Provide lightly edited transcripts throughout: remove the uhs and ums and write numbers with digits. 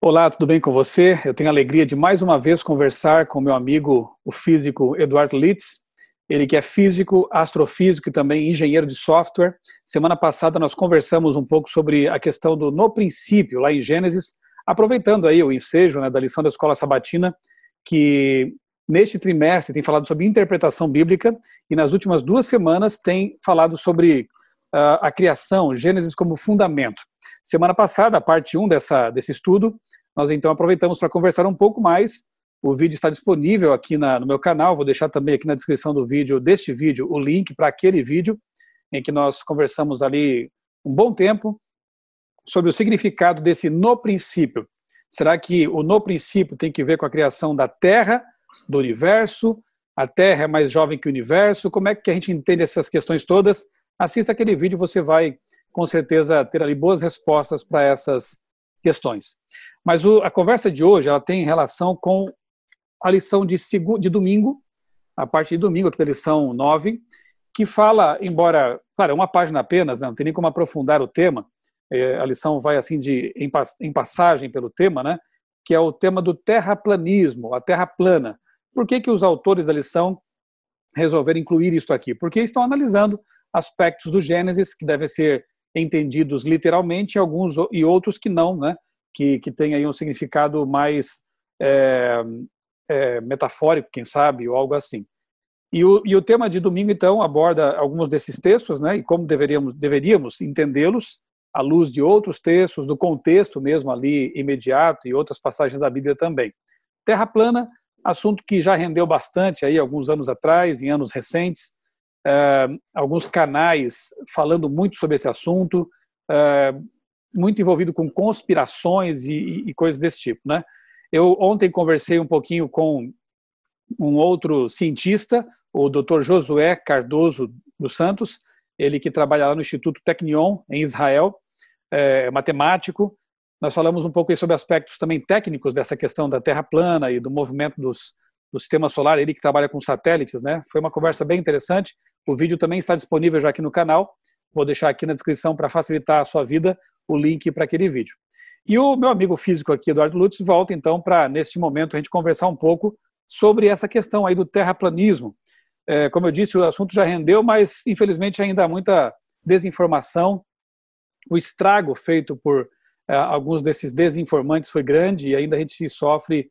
Olá, tudo bem com você? Eu tenho a alegria de mais uma vez conversar com meu amigo, o físico Eduardo Litz. Ele que é físico, astrofísico e também engenheiro de software. Semana passada nós conversamos um pouco sobre a questão do no princípio, lá em Gênesis, aproveitando aí o ensejo, né, da lição da Escola Sabatina, que neste trimestre tem falado sobre interpretação bíblica e nas últimas 2 semanas tem falado sobre a criação, Gênesis como fundamento. Semana passada, a parte 1 desse estudo, nós então aproveitamos para conversar um pouco mais. O vídeo está disponível aqui no meu canal, vou deixar também aqui na descrição deste vídeo, o link para aquele vídeo em que nós conversamos ali um bom tempo sobre o significado desse no princípio. Será que o no princípio tem que ver com a criação da Terra, do universo? A Terra é mais jovem que o universo? Como é que a gente entende essas questões todas? Assista aquele vídeo e você vai, com certeza, ter ali boas respostas para essas questões. Mas a conversa de hoje ela tem relação com a lição de domingo, a parte de domingo aqui da lição 9, que fala, embora, claro, é uma página apenas, né, não tem nem como aprofundar o tema, a lição vai assim em passagem pelo tema, né, que é o tema do terraplanismo, a terra plana. Por que os autores da lição resolveram incluir isso aqui? Porque estão analisando aspectos do Gênesis que devem ser entendidos literalmente, alguns e outros que não, né? Que têm aí um significado mais metafórico, quem sabe, ou algo assim. E o tema de domingo, então, aborda alguns desses textos, né? E como deveríamos entendê-los à luz de outros textos, do contexto mesmo ali imediato e outras passagens da Bíblia também. Terra plana, assunto que já rendeu bastante aí alguns anos atrás, em anos recentes, alguns canais falando muito sobre esse assunto, muito envolvido com conspirações e coisas desse tipo, né? Eu ontem conversei um pouquinho com um outro cientista, o Dr. Josué Cardoso dos Santos, ele que trabalha lá no Instituto Technion, em Israel, matemático. Nós falamos um pouco aí sobre aspectos também técnicos dessa questão da Terra plana e do movimento do sistema solar, ele que trabalha com satélites, né? Foi uma conversa bem interessante. O vídeo também está disponível já aqui no canal. Vou deixar aqui na descrição para facilitar a sua vida o link para aquele vídeo. E o meu amigo físico aqui, Eduardo Lutz, volta então para, neste momento, a gente conversar um pouco sobre essa questão aí do terraplanismo. Como eu disse, o assunto já rendeu, mas infelizmente ainda há muita desinformação. O estrago feito por alguns desses desinformantes foi grande e ainda a gente sofre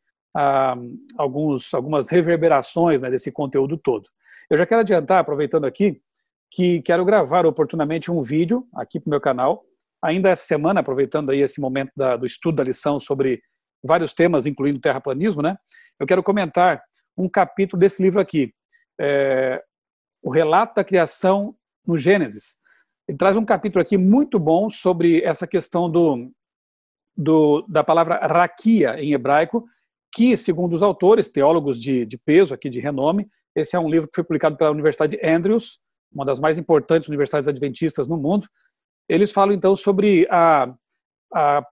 algumas reverberações, né, desse conteúdo todo. Eu já quero adiantar, aproveitando aqui, que quero gravar oportunamente um vídeo aqui para o meu canal, ainda essa semana, aproveitando aí esse momento do estudo da lição sobre vários temas, incluindo terraplanismo, né? Eu quero comentar um capítulo desse livro aqui, o relato da criação no Gênesis. Ele traz um capítulo aqui muito bom sobre essa questão da palavra raquia em hebraico, que, segundo os autores, teólogos de peso aqui, de renome, esse é um livro que foi publicado pela Universidade Andrews, uma das mais importantes universidades adventistas no mundo. Eles falam, então, sobre a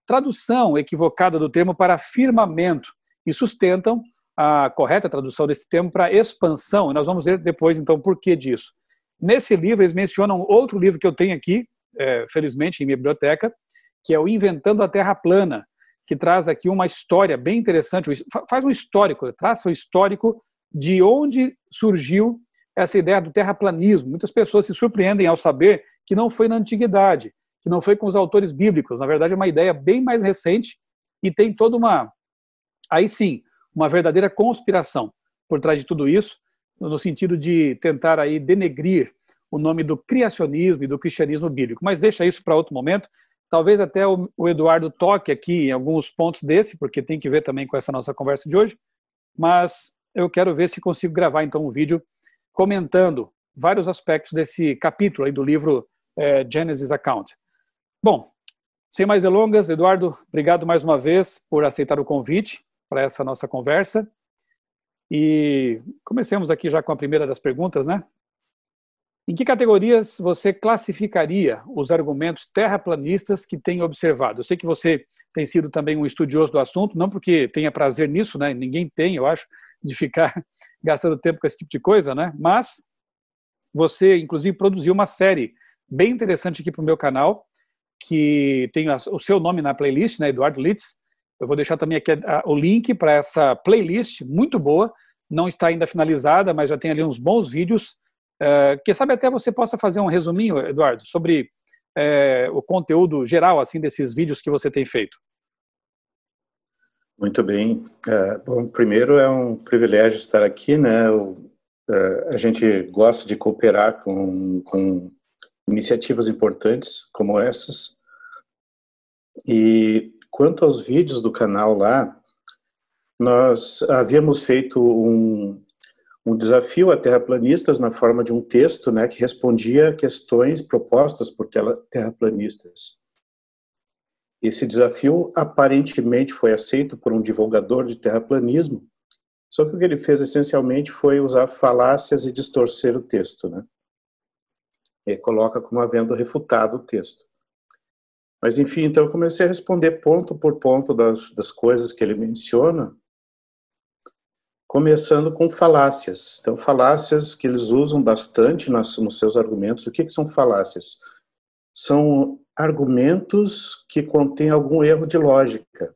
tradução equivocada do termo para firmamento e sustentam a correta tradução desse termo para expansão, e nós vamos ver depois, então, por que disso. Nesse livro, eles mencionam outro livro que eu tenho aqui, felizmente, em minha biblioteca, que é o Inventando a Terra Plana, que traz aqui uma história bem interessante, faz um histórico, traça o histórico de onde surgiu essa ideia do terraplanismo. Muitas pessoas se surpreendem ao saber que não foi na antiguidade, que não foi com os autores bíblicos. Na verdade, é uma ideia bem mais recente e tem toda aí sim, uma verdadeira conspiração por trás de tudo isso, no sentido de tentar aí denegrir o nome do criacionismo e do cristianismo bíblico. Mas deixa isso para outro momento. Talvez até o Eduardo toque aqui em alguns pontos desse, porque tem que ver também com essa nossa conversa de hoje, mas eu quero ver se consigo gravar então um vídeo comentando vários aspectos desse capítulo aí do livro Genesis Account. Bom, sem mais delongas, Eduardo, obrigado mais uma vez por aceitar o convite para essa nossa conversa. E comecemos aqui já com a primeira das perguntas, né? Em que categorias você classificaria os argumentos terraplanistas que tem observado? Eu sei que você tem sido também um estudioso do assunto, não porque tenha prazer nisso, né? Ninguém tem, eu acho, de ficar gastando tempo com esse tipo de coisa, né? Mas você, inclusive, produziu uma série bem interessante aqui para o meu canal, que tem o seu nome na playlist, né? Eduardo Litz, Eu vou deixar também aqui o link para essa playlist muito boa, não está ainda finalizada, mas já tem ali uns bons vídeos. Quem sabe até você possa fazer um resuminho, Eduardo, sobre o conteúdo geral assim desses vídeos que você tem feito. Muito bem. Bom, primeiro é um privilégio estar aqui, né? A gente gosta de cooperar com iniciativas importantes como essas. E quanto aos vídeos do canal lá, nós havíamos feito um desafio a terraplanistas na forma de um texto, né, que respondia a questões propostas por terraplanistas. Esse desafio aparentemente foi aceito por um divulgador de terraplanismo, só que o que ele fez essencialmente foi usar falácias e distorcer o texto, né? E coloca como havendo refutado o texto. Mas enfim, então eu comecei a responder ponto por ponto das coisas que ele menciona, começando com falácias. Então, falácias que eles usam bastante nos seus argumentos. O que são falácias? São argumentos que contêm algum erro de lógica,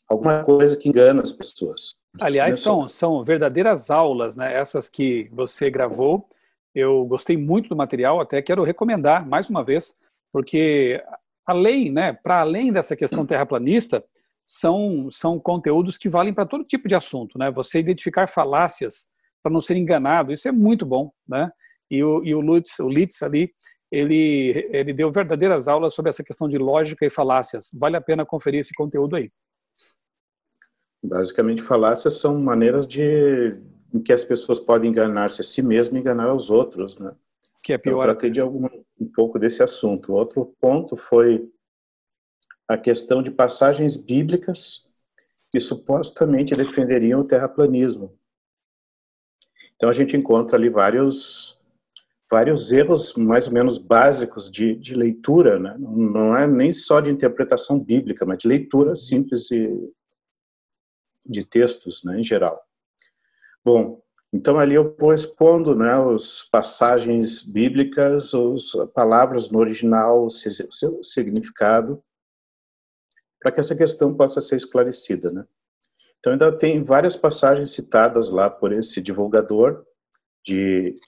alguma coisa que engana as pessoas. Aliás, são verdadeiras aulas, né? Essas que você gravou. Eu gostei muito do material, até quero recomendar mais uma vez, porque para além dessa questão terraplanista, são conteúdos que valem para todo tipo de assunto, né? Você identificar falácias para não ser enganado, isso é muito bom, né? E o Litz ali, ele deu verdadeiras aulas sobre essa questão de lógica e falácias. Vale a pena conferir esse conteúdo aí. Basicamente, falácias são maneiras em que as pessoas podem enganar-se a si mesmas e enganar aos outros, né? Que é pior. Então, eu tratei um pouco desse assunto. Outro ponto foi a questão de passagens bíblicas que supostamente defenderiam o terraplanismo. Então, a gente encontra ali vários erros mais ou menos básicos de leitura, né? Não é nem só de interpretação bíblica, mas de leitura simples de textos, né, em geral. Bom, então ali eu vou expondo, né, as passagens bíblicas, as palavras no original, o seu significado, para que essa questão possa ser esclarecida, né? Então ainda tem várias passagens citadas lá por esse divulgador de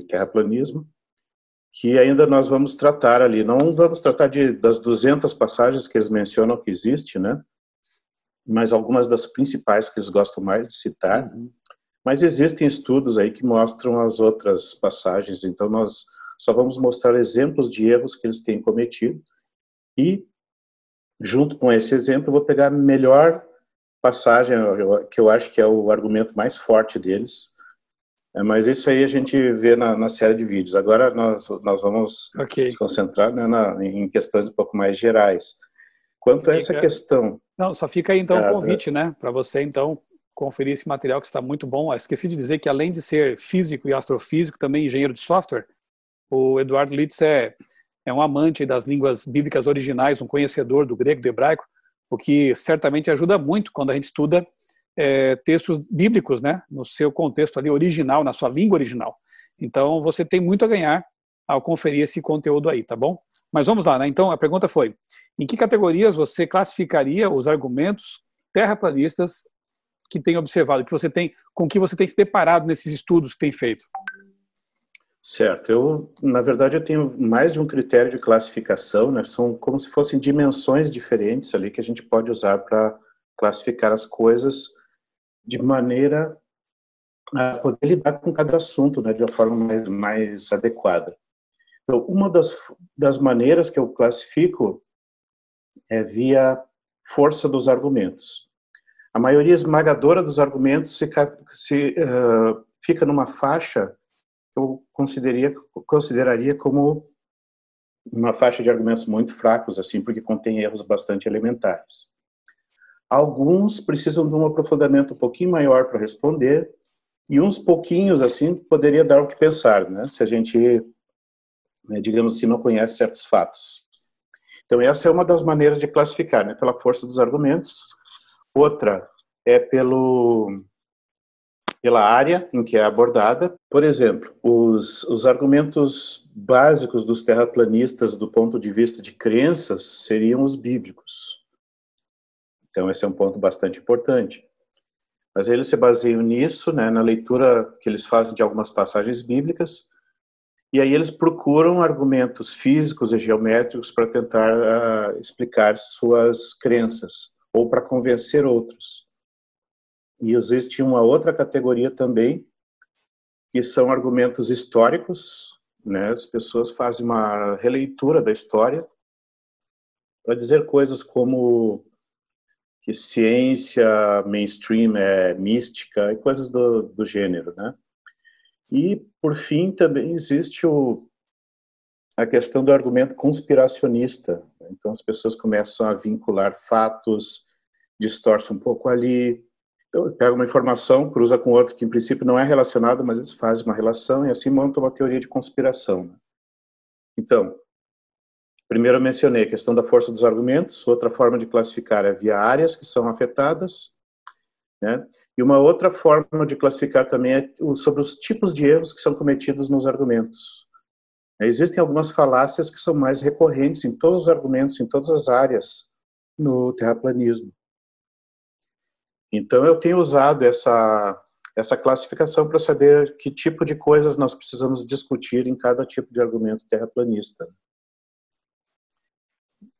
terraplanismo, que ainda nós vamos tratar ali. Não vamos tratar das 200 passagens que eles mencionam que existe, né? Mas algumas das principais que eles gostam mais de citar. Mas existem estudos aí que mostram as outras passagens, então nós só vamos mostrar exemplos de erros que eles têm cometido e, junto com esse exemplo, eu vou pegar a melhor passagem, que eu acho que é o argumento mais forte deles, mas isso aí a gente vê na série de vídeos. Agora nós vamos nos concentrar, né, em questões um pouco mais gerais. Quanto a essa questão... Não, só fica aí então o convite, né, para você então conferir esse material que está muito bom. Esqueci de dizer que além de ser físico e astrofísico, também engenheiro de software, o Eduardo Litz é um amante das línguas bíblicas originais, um conhecedor do grego e do hebraico, o que certamente ajuda muito quando a gente estuda textos bíblicos, né, no seu contexto ali original, na sua língua original. Então você tem muito a ganhar ao conferir esse conteúdo aí, tá bom? Mas vamos lá, né? Então a pergunta foi: em que categorias você classificaria os argumentos terraplanistas que tem observado, com que você tem se deparado nesses estudos que tem feito? Certo. Na verdade, eu tenho mais de um critério de classificação, né? São como se fossem dimensões diferentes ali que a gente pode usar para classificar as coisas de maneira a poder lidar com cada assunto, né, de uma forma mais adequada. Então, uma das maneiras que eu classifico é via força dos argumentos. A maioria esmagadora dos argumentos fica numa faixa que eu consideraria como uma faixa de argumentos muito fracos, assim, porque contém erros bastante elementares. Alguns precisam de um aprofundamento um pouquinho maior para responder, e uns pouquinhos, assim, poderia dar o que pensar, né, se a gente, digamos assim, não conhece certos fatos. Então, essa é uma das maneiras de classificar, né, pela força dos argumentos. Outra é pela área em que é abordada. Por exemplo, os argumentos básicos dos terraplanistas do ponto de vista de crenças seriam os bíblicos. Então, esse é um ponto bastante importante. Mas eles se baseiam nisso, né, na leitura que eles fazem de algumas passagens bíblicas, e aí eles procuram argumentos físicos e geométricos para tentar explicar suas crenças, ou para convencer outros. E existe uma outra categoria também, que são argumentos históricos, né, as pessoas fazem uma releitura da história para dizer coisas como que ciência mainstream é mística e coisas do gênero, né? E, por fim, também existe a questão do argumento conspiracionista. Então, as pessoas começam a vincular fatos, distorcem um pouco ali. Então, pega uma informação, cruza com outra que, em princípio, não é relacionada, mas eles fazem uma relação e assim montam uma teoria de conspiração, né? Então, primeiro eu mencionei a questão da força dos argumentos, outra forma de classificar é via áreas que são afetadas, né? E uma outra forma de classificar também é sobre os tipos de erros que são cometidos nos argumentos. Existem algumas falácias que são mais recorrentes em todos os argumentos, em todas as áreas no terraplanismo. Então eu tenho usado essa classificação para saber que tipo de coisas nós precisamos discutir em cada tipo de argumento terraplanista.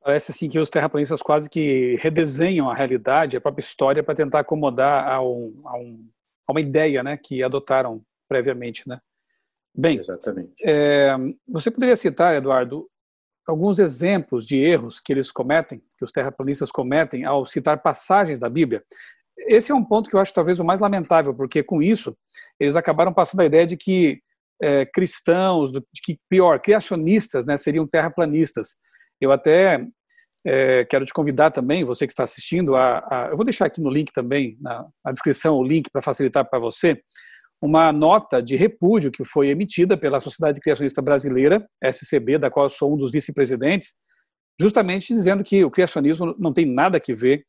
Parece assim que os terraplanistas quase que redesenham a realidade, a própria história, para tentar acomodar a uma ideia, né, que adotaram previamente, né? Bem, exatamente. Você poderia citar, Eduardo, alguns exemplos de erros que eles cometem, que os terraplanistas cometem ao citar passagens da Bíblia? Esse é um ponto que eu acho talvez o mais lamentável, porque com isso eles acabaram passando a ideia de que cristãos, de que pior, criacionistas, né, seriam terraplanistas. Eu até quero te convidar também, você que está assistindo, eu vou deixar aqui no link também, na descrição, o link para facilitar para você, uma nota de repúdio que foi emitida pela Sociedade Criacionista Brasileira, SCB, da qual eu sou um dos vice-presidentes, justamente dizendo que o criacionismo não tem nada a ver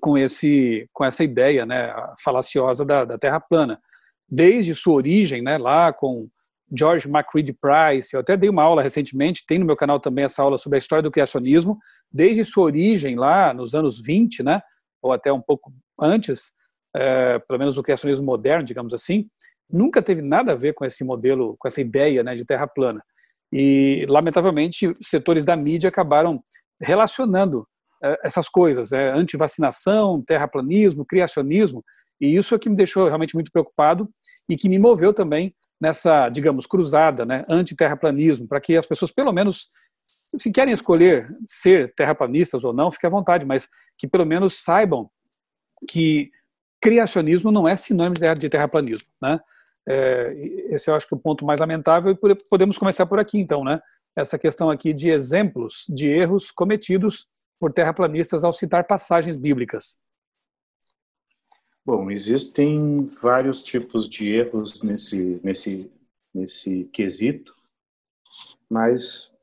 com essa ideia, né, falaciosa da Terra plana. Desde sua origem, né, lá com George MacReady Price, eu até dei uma aula recentemente, tem no meu canal também essa aula sobre a história do criacionismo, desde sua origem lá nos anos 20, né, ou até um pouco antes, pelo menos o criacionismo moderno, digamos assim, nunca teve nada a ver com esse modelo, com essa ideia, né, de terra plana. E, lamentavelmente, setores da mídia acabaram relacionando essas coisas, antivacinação, terraplanismo, criacionismo, e isso é que me deixou realmente muito preocupado e que me moveu também nessa, digamos, cruzada, né, anti-terraplanismo, para que as pessoas, pelo menos, se querem escolher ser terraplanistas ou não, fique à vontade, mas que pelo menos saibam que criacionismo não é sinônimo de terraplanismo, né? Esse eu acho que é o ponto mais lamentável, e podemos começar por aqui, então, né? Essa questão aqui de exemplos de erros cometidos por terraplanistas ao citar passagens bíblicas. Bom, existem vários tipos de erros nesse quesito, mas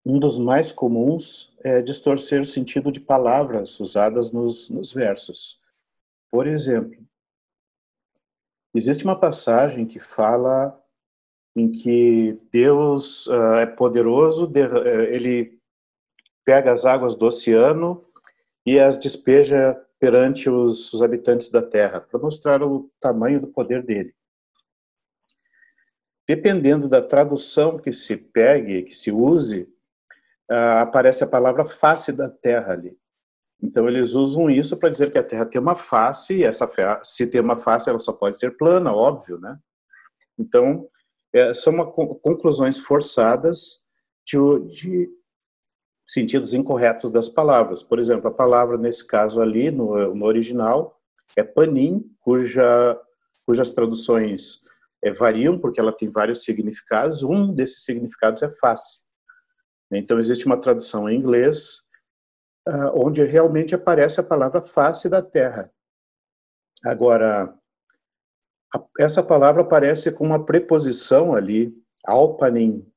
um dos mais comuns é distorcer o sentido de palavras usadas nos versos. Por exemplo, existe uma passagem que fala em que Deus é poderoso, ele pega as águas do oceano e as despeja perante os habitantes da terra, para mostrar o tamanho do poder dele. Dependendo da tradução que se pegue, que se use, aparece a palavra face da terra ali. Então eles usam isso para dizer que a terra tem uma face, e se tem uma face ela só pode ser plana, óbvio, né? Então são conclusões forçadas de sentidos incorretos das palavras. Por exemplo, a palavra nesse caso ali, no original, é panim, cujas traduções variam, porque ela tem vários significados. Um desses significados é face. Então existe uma tradução em inglês onde realmente aparece a palavra face da terra. Agora, essa palavra aparece com uma preposição ali, alpanim,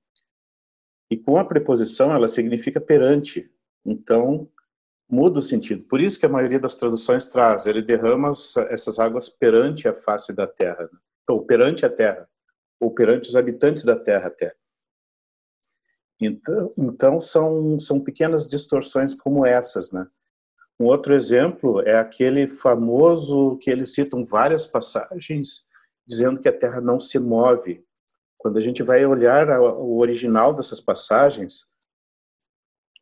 e com a preposição ela significa perante. Então, muda o sentido. Por isso que a maioria das traduções traz, ele derrama essas águas perante a face da terra, né? Ou perante a terra, ou perante os habitantes da terra até. Então são pequenas distorções como essas, né? Um outro exemplo é aquele famoso que eles citam várias passagens dizendo que a Terra não se move. Quando a gente vai olhar o original dessas passagens,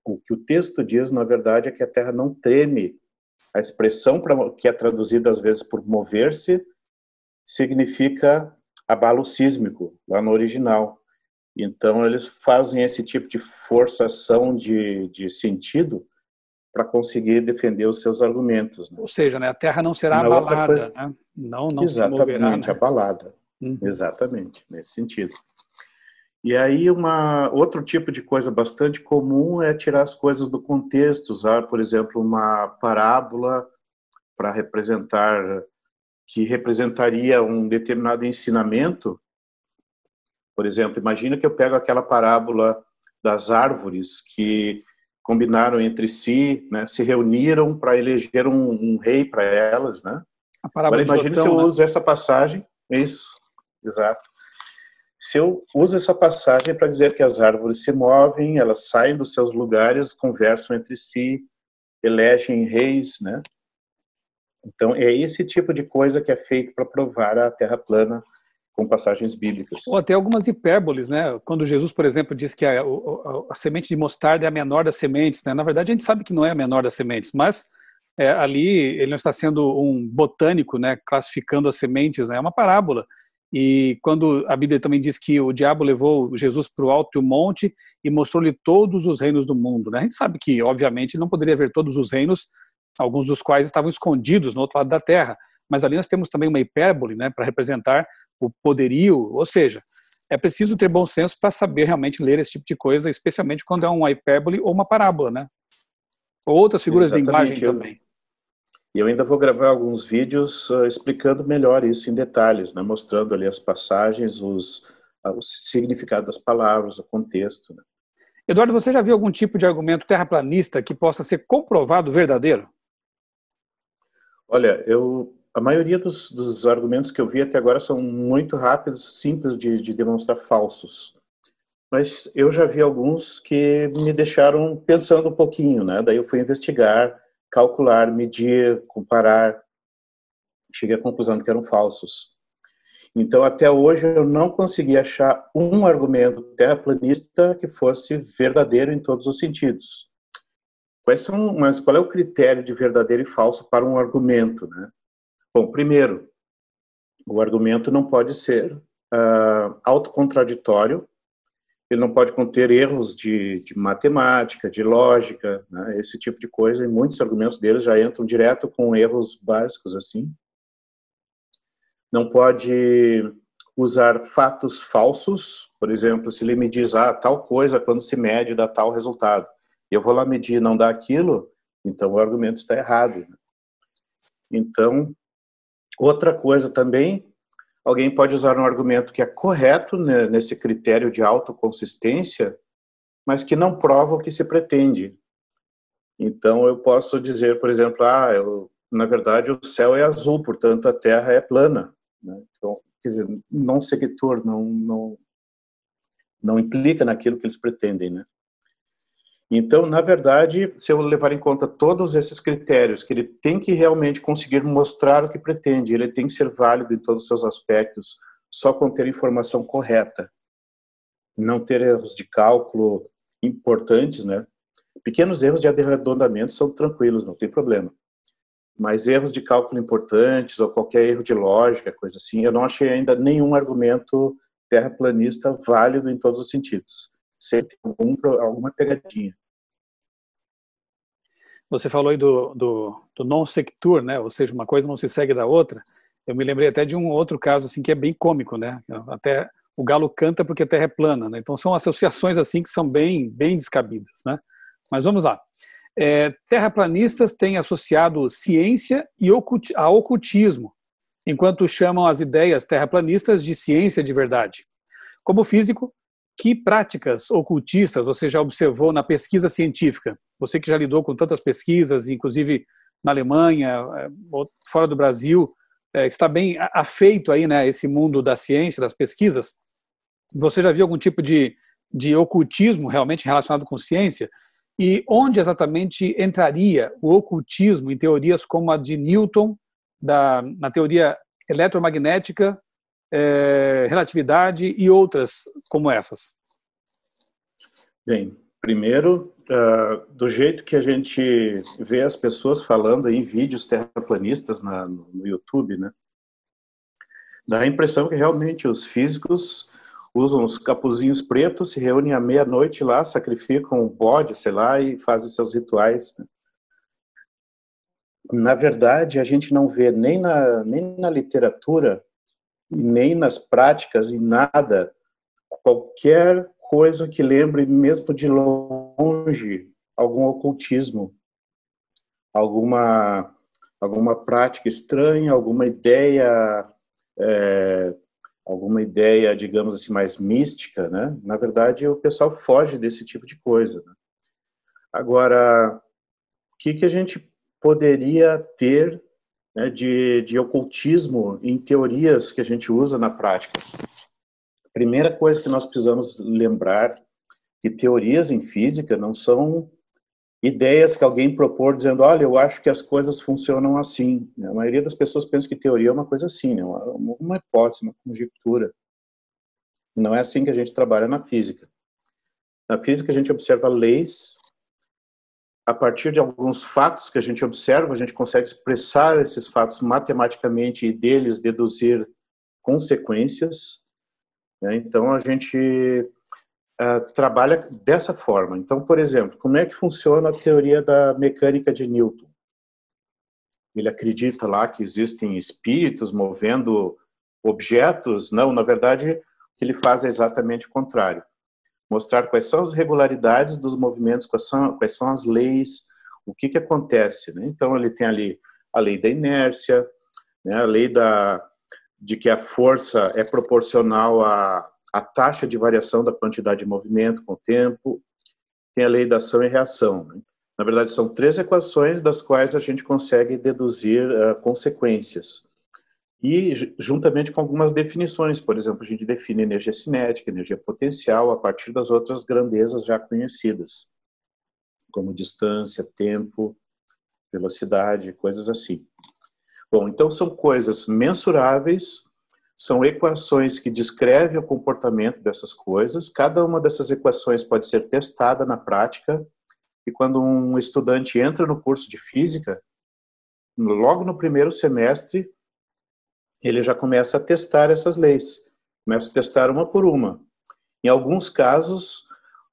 o que o texto diz, na verdade, é que a Terra não treme. A expressão que é traduzida às vezes por mover-se significa abalo sísmico, lá no original. Então, eles fazem esse tipo de forçação de sentido para conseguir defender os seus argumentos, né? Ou seja, né, a Terra não será Uma outra abalada, coisa, né? Não se moverá, exatamente, né? abalada. Uhum. Exatamente, nesse sentido. E aí, outro tipo de coisa bastante comum é tirar as coisas do contexto, usar, por exemplo, uma parábola para que representaria um determinado ensinamento. Por exemplo, imagina que eu pego aquela parábola das árvores que combinaram entre si, né, se reuniram para eleger um rei para elas, né? A Agora parábola de imagine se Jotão, eu né? uso essa passagem, isso, exato. Se eu uso essa passagem para dizer que as árvores se movem, elas saem dos seus lugares, conversam entre si, elegem reis, né? Então é esse tipo de coisa que é feito para provar a Terra plana com passagens bíblicas. Ou até algumas hipérboles, né? Quando Jesus, por exemplo, diz que a semente de mostarda é a menor das sementes, né? Na verdade, a gente sabe que não é a menor das sementes, mas ali ele não está sendo um botânico, né? Classificando as sementes, né? É uma parábola. E quando a Bíblia também diz que o diabo levou Jesus para o alto do monte e mostrou-lhe todos os reinos do mundo, né? A gente sabe que, obviamente, não poderia ver todos os reinos, alguns dos quais estavam escondidos no outro lado da terra. Mas ali nós temos também uma hipérbole, né? Para representar o poderio, ou seja, é preciso ter bom senso para saber realmente ler esse tipo de coisa, especialmente quando é uma hipérbole ou uma parábola, né? Ou outras figuras de linguagem Exatamente. também. E eu ainda vou gravar alguns vídeos explicando melhor isso em detalhes, né? Mostrando ali as passagens, o significado das palavras, o contexto, né? Eduardo, você já viu algum tipo de argumento terraplanista que possa ser comprovado verdadeiro? Olha, a maioria dos argumentos que eu vi até agora são muito rápidos, simples de demonstrar falsos. Mas eu já vi alguns que me deixaram pensando um pouquinho, né? Daí eu fui investigar, calcular, medir, comparar. Cheguei à conclusão de que eram falsos. Então, até hoje, eu não consegui achar um argumento terraplanista que fosse verdadeiro em todos os sentidos. Mas qual é o critério de verdadeiro e falso para um argumento, né? Bom, primeiro, o argumento não pode ser autocontraditório, ele não pode conter erros de matemática, de lógica, né? Esse tipo de coisa, e muitos argumentos deles já entram direto com erros básicos, assim. Não pode usar fatos falsos, por exemplo, se ele me diz, tal coisa, quando se mede, dá tal resultado. E eu vou lá medir e não dá aquilo, então o argumento está errado. Então, outra coisa também, alguém pode usar um argumento que é correto, né, nesse critério de autoconsistência, mas que não prova o que se pretende. Então, eu posso dizer, por exemplo, na verdade o céu é azul, portanto a Terra é plana, né? Então, quer dizer, non sequitur, não implica naquilo que eles pretendem, né? Então, na verdade, se eu levar em conta todos esses critérios, que ele tem que realmente conseguir mostrar o que pretende, ele tem que ser válido em todos os seus aspectos, só conter informação correta, não ter erros de cálculo importantes, né? Pequenos erros de arredondamento são tranquilos, não tem problema. Mas erros de cálculo importantes ou qualquer erro de lógica, coisa assim, eu não achei ainda nenhum argumento terraplanista válido em todos os sentidos. Sempre tem alguma pegadinha. Você falou aí do non sequitur, né? Ou seja, uma coisa não se segue da outra. Eu me lembrei até de um outro caso assim que é bem cômico, né? Até o galo canta porque a terra é plana, né? Então são associações assim que são bem descabidas, né? Mas vamos lá. Terraplanistas têm associado ciência a ocultismo, enquanto chamam as ideias terraplanistas de ciência de verdade. Como físico, que práticas ocultistas você já observou na pesquisa científica? Você que já lidou com tantas pesquisas, inclusive na Alemanha, fora do Brasil, está bem afeito aí, né, esse mundo da ciência, das pesquisas. Você já viu algum tipo de ocultismo realmente relacionado com ciência? E onde exatamente entraria o ocultismo em teorias como a de Newton, na teoria eletromagnética, relatividade e outras como essas? Bem, primeiro, do jeito que a gente vê as pessoas falando em vídeos terraplanistas no YouTube, né, dá a impressão que realmente os físicos usam os capuzinhos pretos, se reúnem à meia-noite lá, sacrificam um bode, sei lá, e fazem seus rituais, né? Na verdade, a gente não vê nem na literatura, e nem nas práticas, e nada, qualquer coisa que lembre, mesmo de longe, algum ocultismo, alguma, alguma prática estranha, é, alguma ideia, digamos assim, mais mística, né? Na verdade, o pessoal foge desse tipo de coisa, né? Agora, o que a gente poderia ter, né, de ocultismo em teorias que a gente usa na prática? A primeira coisa que nós precisamos lembrar que teorias em física não são ideias que alguém propor dizendo, olha, eu acho que as coisas funcionam assim. A maioria das pessoas pensa que teoria é uma coisa assim, né? Uma hipótese, uma conjectura. Não é assim que a gente trabalha na física. Na física a gente observa leis, a partir de alguns fatos que a gente observa, a gente consegue expressar esses fatos matematicamente e deles deduzir consequências, né? Então a gente trabalha dessa forma. Então, por exemplo, como é que funciona a teoria da mecânica de Newton? Ele acredita lá que existem espíritos movendo objetos? Não, na verdade, o que ele faz é exatamente o contrário. Mostrar quais são as regularidades dos movimentos, quais são as leis, o que acontece, né? Então, ele tem ali a lei da inércia, né? A lei de que a força é proporcional à taxa de variação da quantidade de movimento com o tempo, tem a lei da ação e reação, né? Na verdade, são 3 equações das quais a gente consegue deduzir consequências. E, juntamente com algumas definições, por exemplo, a gente define energia cinética, energia potencial, a partir das outras grandezas já conhecidas, como distância, tempo, velocidade, coisas assim. Bom, então são coisas mensuráveis, são equações que descrevem o comportamento dessas coisas, cada uma dessas equações pode ser testada na prática, e quando um estudante entra no curso de física, logo no primeiro semestre, ele já começa a testar essas leis, começa a testar uma por uma. Em alguns casos,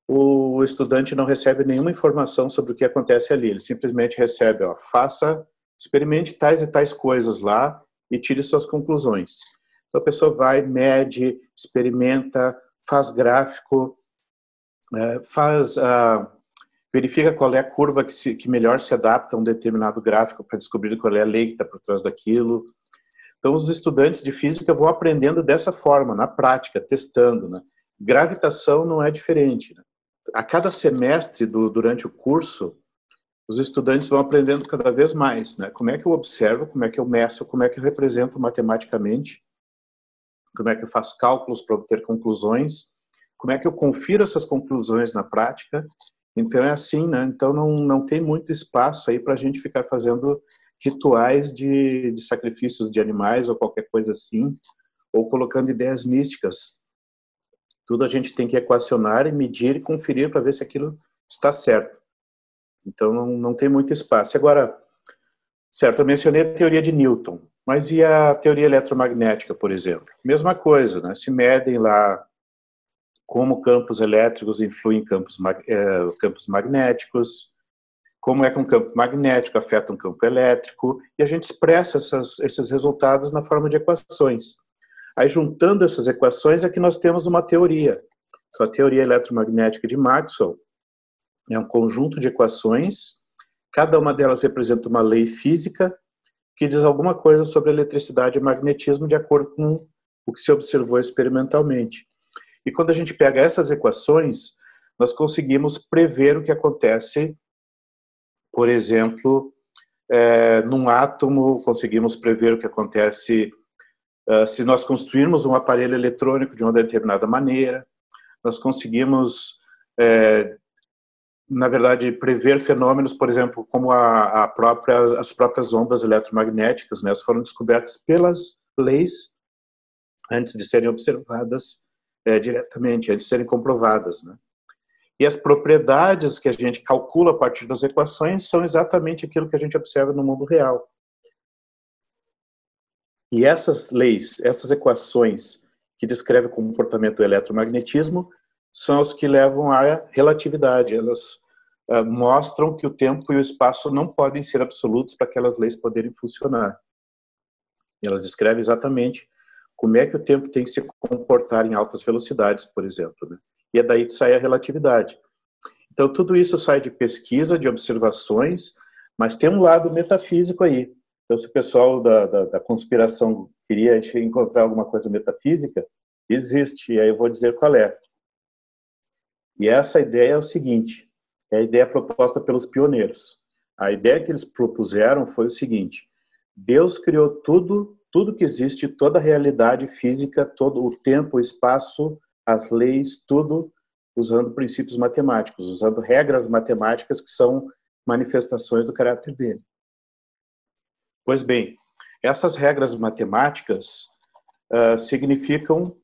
o estudante não recebe nenhuma informação sobre o que acontece ali, ele simplesmente recebe, ó, experimente tais e tais coisas lá e tire suas conclusões. Então a pessoa vai, mede, experimenta, faz gráfico, verifica qual é a curva que melhor se adapta a um determinado gráfico para descobrir qual é a lei que está por trás daquilo. Então, os estudantes de física vão aprendendo dessa forma, na prática, testando, né? Gravitação não é diferente, né? A cada semestre durante o curso, os estudantes vão aprendendo cada vez mais, né? Como é que eu observo, como é que eu meço, como é que eu represento matematicamente, como é que eu faço cálculos para obter conclusões, como é que eu confiro essas conclusões na prática. Então, é assim, né? Então, não tem muito espaço aí para a gente ficar fazendo rituais de sacrifícios de animais ou qualquer coisa assim, ou colocando ideias místicas. Tudo a gente tem que equacionar e medir e conferir para ver se aquilo está certo. Então não tem muito espaço. Agora, certo, eu mencionei a teoria de Newton, mas e a teoria eletromagnética, por exemplo? Mesma coisa, né? Se medem lá como campos elétricos influem em campos magnéticos, como é que um campo magnético afeta um campo elétrico, e a gente expressa esses resultados na forma de equações. Aí, juntando essas equações, é que nós temos uma teoria. Então, a teoria eletromagnética de Maxwell é um conjunto de equações, cada uma delas representa uma lei física que diz alguma coisa sobre eletricidade e magnetismo de acordo com o que se observou experimentalmente. E quando a gente pega essas equações, nós conseguimos prever o que acontece. Por exemplo, num átomo, conseguimos prever o que acontece se nós construirmos um aparelho eletrônico de uma determinada maneira. Nós conseguimos na verdade, prever fenômenos, por exemplo, como as próprias ondas eletromagnéticas, né? Elas foram descobertas pelas leis antes de serem observadas diretamente, antes de serem comprovadas, né? E as propriedades que a gente calcula a partir das equações são exatamente aquilo que a gente observa no mundo real. E essas leis, essas equações que descrevem o comportamento do eletromagnetismo são as que levam à relatividade. Elas mostram que o tempo e o espaço não podem ser absolutos para aquelas leis poderem funcionar. E elas descrevem exatamente como é que o tempo tem que se comportar em altas velocidades, por exemplo, né? E é daí que sai a relatividade. Então, tudo isso sai de pesquisa, de observações, mas tem um lado metafísico aí. Então, se o pessoal da conspiração queria encontrar alguma coisa metafísica, existe, e aí eu vou dizer qual é. E essa ideia é o seguinte, é a ideia proposta pelos pioneiros. A ideia que eles propuseram foi o seguinte: Deus criou tudo que existe, toda a realidade física, todo o tempo, o espaço, as leis, tudo usando princípios matemáticos, usando regras matemáticas que são manifestações do caráter dele. Pois bem, essas regras matemáticas significam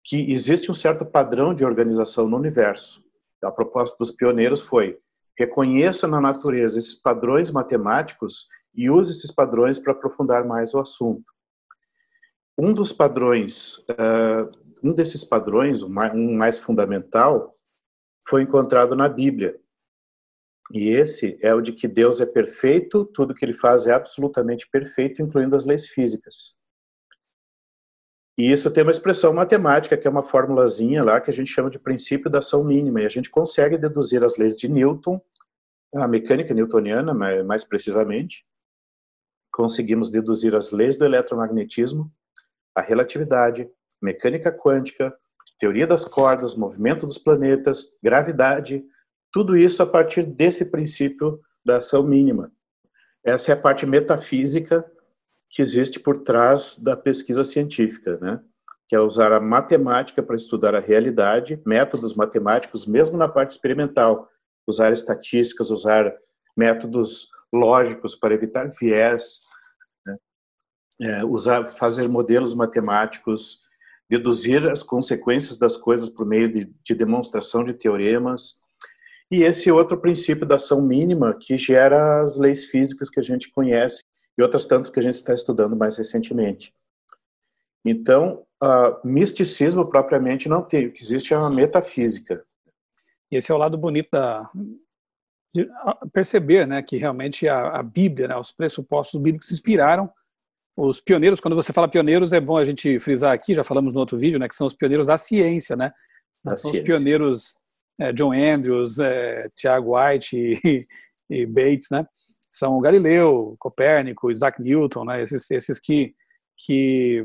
que existe um certo padrão de organização no universo. A proposta dos pioneiros foi: reconheça na natureza esses padrões matemáticos e use esses padrões para aprofundar mais o assunto. Um desses padrões, um mais fundamental, foi encontrado na Bíblia. E esse é o de que Deus é perfeito, tudo que ele faz é absolutamente perfeito, incluindo as leis físicas. E isso tem uma expressão matemática, que é uma formulazinha lá que a gente chama de princípio da ação mínima, e a gente consegue deduzir as leis de Newton, a mecânica newtoniana, mais precisamente. Conseguimos deduzir as leis do eletromagnetismo, a relatividade, mecânica quântica, teoria das cordas, movimento dos planetas, gravidade, tudo isso a partir desse princípio da ação mínima. Essa é a parte metafísica que existe por trás da pesquisa científica, né? Que é usar a matemática para estudar a realidade, métodos matemáticos, mesmo na parte experimental, usar estatísticas, usar métodos lógicos para evitar viés, né? Fazer modelos matemáticos, deduzir as consequências das coisas por meio de demonstração de teoremas. E esse outro princípio da ação mínima que gera as leis físicas que a gente conhece e outras tantas que a gente está estudando mais recentemente. Então, misticismo propriamente não tem, o que existe é uma metafísica. E esse é o lado bonito de perceber, né, que realmente a Bíblia, né, os pressupostos bíblicos inspiraram os pioneiros. Quando você fala pioneiros, é bom a gente frisar aqui, já falamos no outro vídeo, né, que são os pioneiros da ciência, né? São os pioneiros John Andrews, Tiago White e Bates, né? São Galileu, Copérnico, Isaac Newton, né? Esses que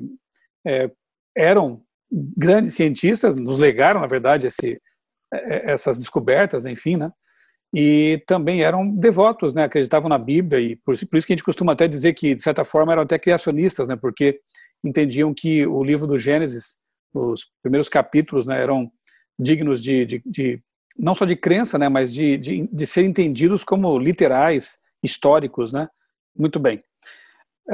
eram grandes cientistas, nos legaram, na verdade, essas descobertas, enfim, né? E também eram devotos, né? Acreditavam na Bíblia, e por isso que a gente costuma até dizer que, de certa forma, eram até criacionistas, né? Porque entendiam que o livro do Gênesis, os primeiros capítulos, né, eram dignos de não só de crença, né, mas de ser entendidos como literais, históricos, né? Muito bem.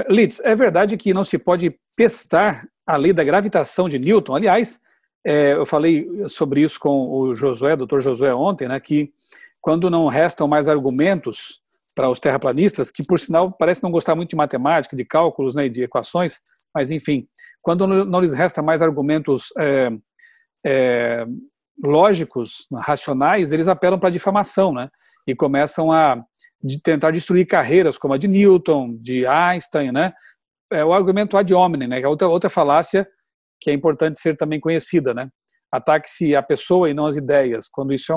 Litz, é verdade que não se pode testar a lei da gravitação de Newton? Aliás, eu falei sobre isso com o Josué, Dr. Josué, ontem, né, que quando não restam mais argumentos para os terraplanistas, que por sinal parece não gostar muito de matemática, de cálculos, né, de equações, mas enfim, quando não lhes resta mais argumentos lógicos, racionais, eles apelam para a difamação, né? E começam a tentar destruir carreiras como a de Newton, de Einstein, né? O argumento ad hominem, né? Outra falácia que é importante ser também conhecida, né? Ataque-se a pessoa e não as ideias, quando isso é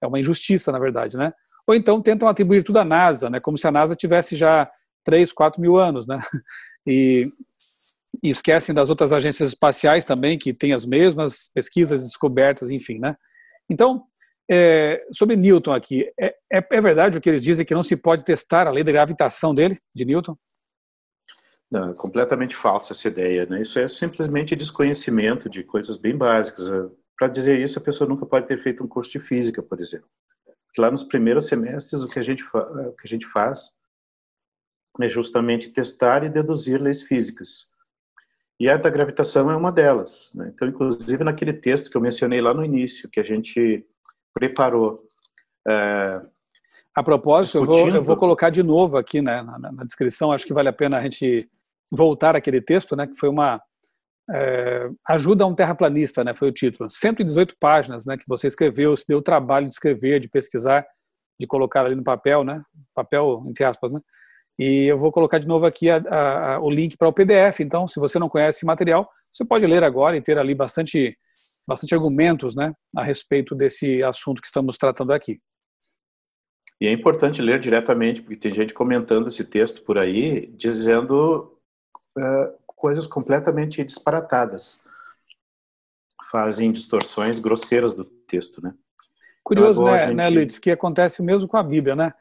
uma injustiça, na verdade, né? Ou então tentam atribuir tudo à NASA, né? Como se a NASA tivesse já 3, 4 mil anos, né? E esquecem das outras agências espaciais também, que têm as mesmas pesquisas, descobertas, enfim, né? Então, sobre Newton aqui, é verdade o que eles dizem, que não se pode testar a lei da gravitação dele, de Newton? Não, é completamente falsa essa ideia, né? Isso é simplesmente desconhecimento de coisas bem básicas. Para dizer isso, a pessoa nunca pode ter feito um curso de física, por exemplo. que lá nos primeiros semestres o que a gente faz é justamente testar e deduzir leis físicas. E a da gravitação é uma delas, né? Então, inclusive, naquele texto que eu mencionei lá no início, que a gente preparou. A propósito, eu vou colocar de novo aqui, né, na descrição, acho que vale a pena a gente voltar àquele texto, né, que foi uma Ajuda a um terraplanista, né, foi o título. 118 páginas, né, que você escreveu, se deu o trabalho de escrever, de pesquisar, de colocar ali no papel, né, papel entre aspas, né. E eu vou colocar de novo aqui o link para o PDF. Então, se você não conhece esse material, você pode ler agora e ter ali bastante argumentos, né, a respeito desse assunto que estamos tratando aqui. E é importante ler diretamente, porque tem gente comentando esse texto por aí, dizendo coisas completamente disparatadas. Fazem distorções grosseiras do texto, né? Curioso, então, né, Luiz, que acontece o mesmo com a Bíblia, né?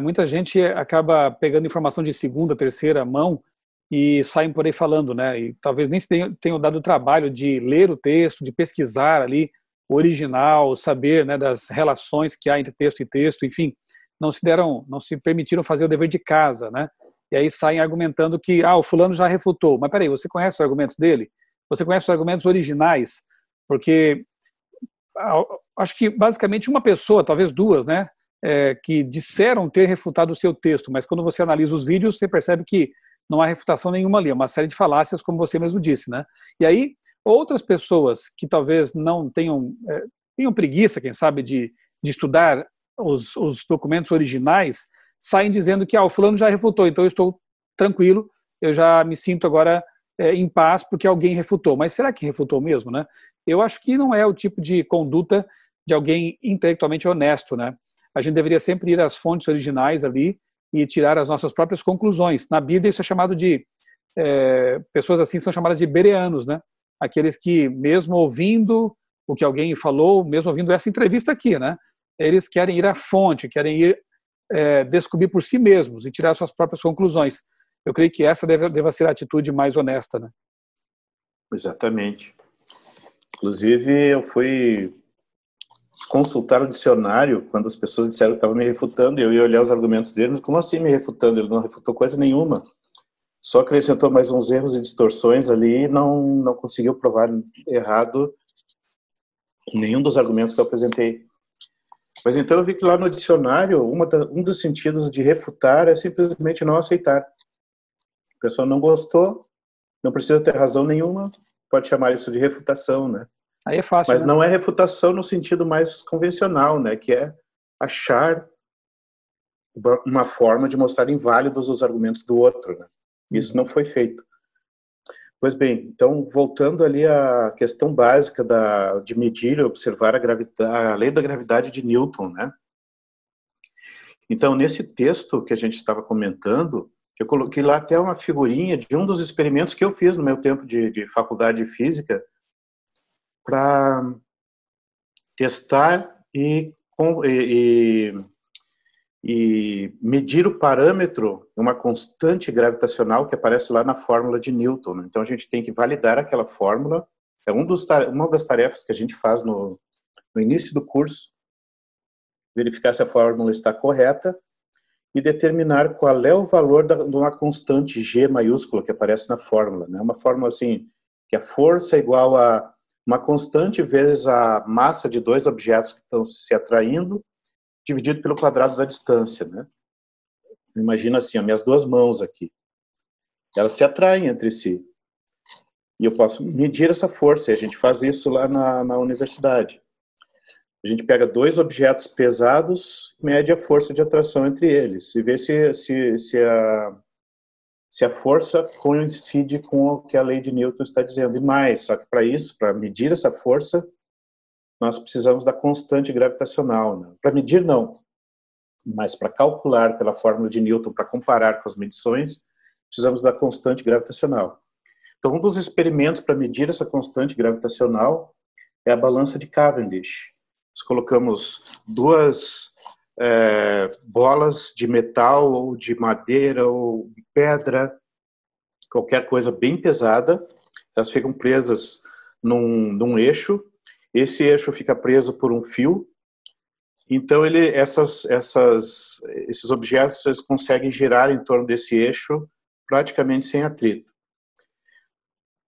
Muita gente acaba pegando informação de segunda, terceira mão e saem por aí falando, né? E talvez nem se tenham dado o trabalho de ler o texto, de pesquisar ali o original, saber, né, das relações que há entre texto e texto, enfim, não se permitiram fazer o dever de casa, né? E aí saem argumentando que, o fulano já refutou. Mas peraí, você conhece os argumentos dele? Você conhece os argumentos originais? Porque acho que basicamente uma pessoa, talvez duas, né, que disseram ter refutado o seu texto, mas quando você analisa os vídeos, você percebe que não há refutação nenhuma ali, é uma série de falácias, como você mesmo disse, né? E aí, outras pessoas que talvez não tenham preguiça, quem sabe, de estudar os documentos originais, saem dizendo que o fulano já refutou, então eu estou tranquilo, eu já me sinto agora em paz porque alguém refutou. Mas será que refutou mesmo, né? Eu acho que não é o tipo de conduta de alguém intelectualmente honesto, né? A gente deveria sempre ir às fontes originais ali e tirar as nossas próprias conclusões. Na Bíblia isso é chamado de pessoas assim são chamadas de bereanos, né? Aqueles que mesmo ouvindo o que alguém falou, mesmo ouvindo essa entrevista aqui, né? Eles querem ir à fonte, querem ir descobrir por si mesmos e tirar suas próprias conclusões. Eu creio que essa deva ser a atitude mais honesta, né? Exatamente. Inclusive, eu fui consultar o dicionário quando as pessoas disseram que estavam me refutando, e eu ia olhar os argumentos dele, mas como assim me refutando? Ele não refutou coisa nenhuma. Só acrescentou mais uns erros e distorções ali e não conseguiu provar errado nenhum dos argumentos que eu apresentei. Mas então eu vi que lá no dicionário, um dos sentidos de refutar é simplesmente não aceitar. A pessoa não gostou, não precisa ter razão nenhuma, pode chamar isso de refutação, né? Aí é fácil, mas né? Não é refutação no sentido mais convencional, né? Que é achar uma forma de mostrar inválidos os argumentos do outro, né? Isso não foi feito. Pois bem, então, voltando ali à questão básica de medir e observar a lei da gravidade de Newton, né? Então, nesse texto que a gente estava comentando, eu coloquei lá até uma figurinha de um dos experimentos que eu fiz no meu tempo de faculdade de física para testar e medir o parâmetro, uma constante gravitacional que aparece lá na fórmula de Newton. Então, a gente tem que validar aquela fórmula. É uma das tarefas que a gente faz no início do curso, verificar se a fórmula está correta e determinar qual é o valor de uma constante G maiúscula que aparece na fórmula. Né? Uma fórmula assim, que a força é igual a uma constante vezes a massa de dois objetos que estão se atraindo, dividido pelo quadrado da distância, né? Imagina assim, as minhas duas mãos aqui. Elas se atraem entre si. E eu posso medir essa força, e a gente faz isso lá na universidade. A gente pega dois objetos pesados, mede a força de atração entre eles, e vê se a força coincide com o que a lei de Newton está dizendo. E mais, só que para isso, para medir essa força, nós precisamos da constante gravitacional. Né? Para medir, não. Mas para calcular pela fórmula de Newton, para comparar com as medições, precisamos da constante gravitacional. Então, um dos experimentos para medir essa constante gravitacional é a balança de Cavendish. Nós colocamos duas bolas de metal, ou de madeira, ou pedra, qualquer coisa bem pesada. Elas ficam presas num eixo. Esse eixo fica preso por um fio. Então, esses objetos eles conseguem girar em torno desse eixo praticamente sem atrito.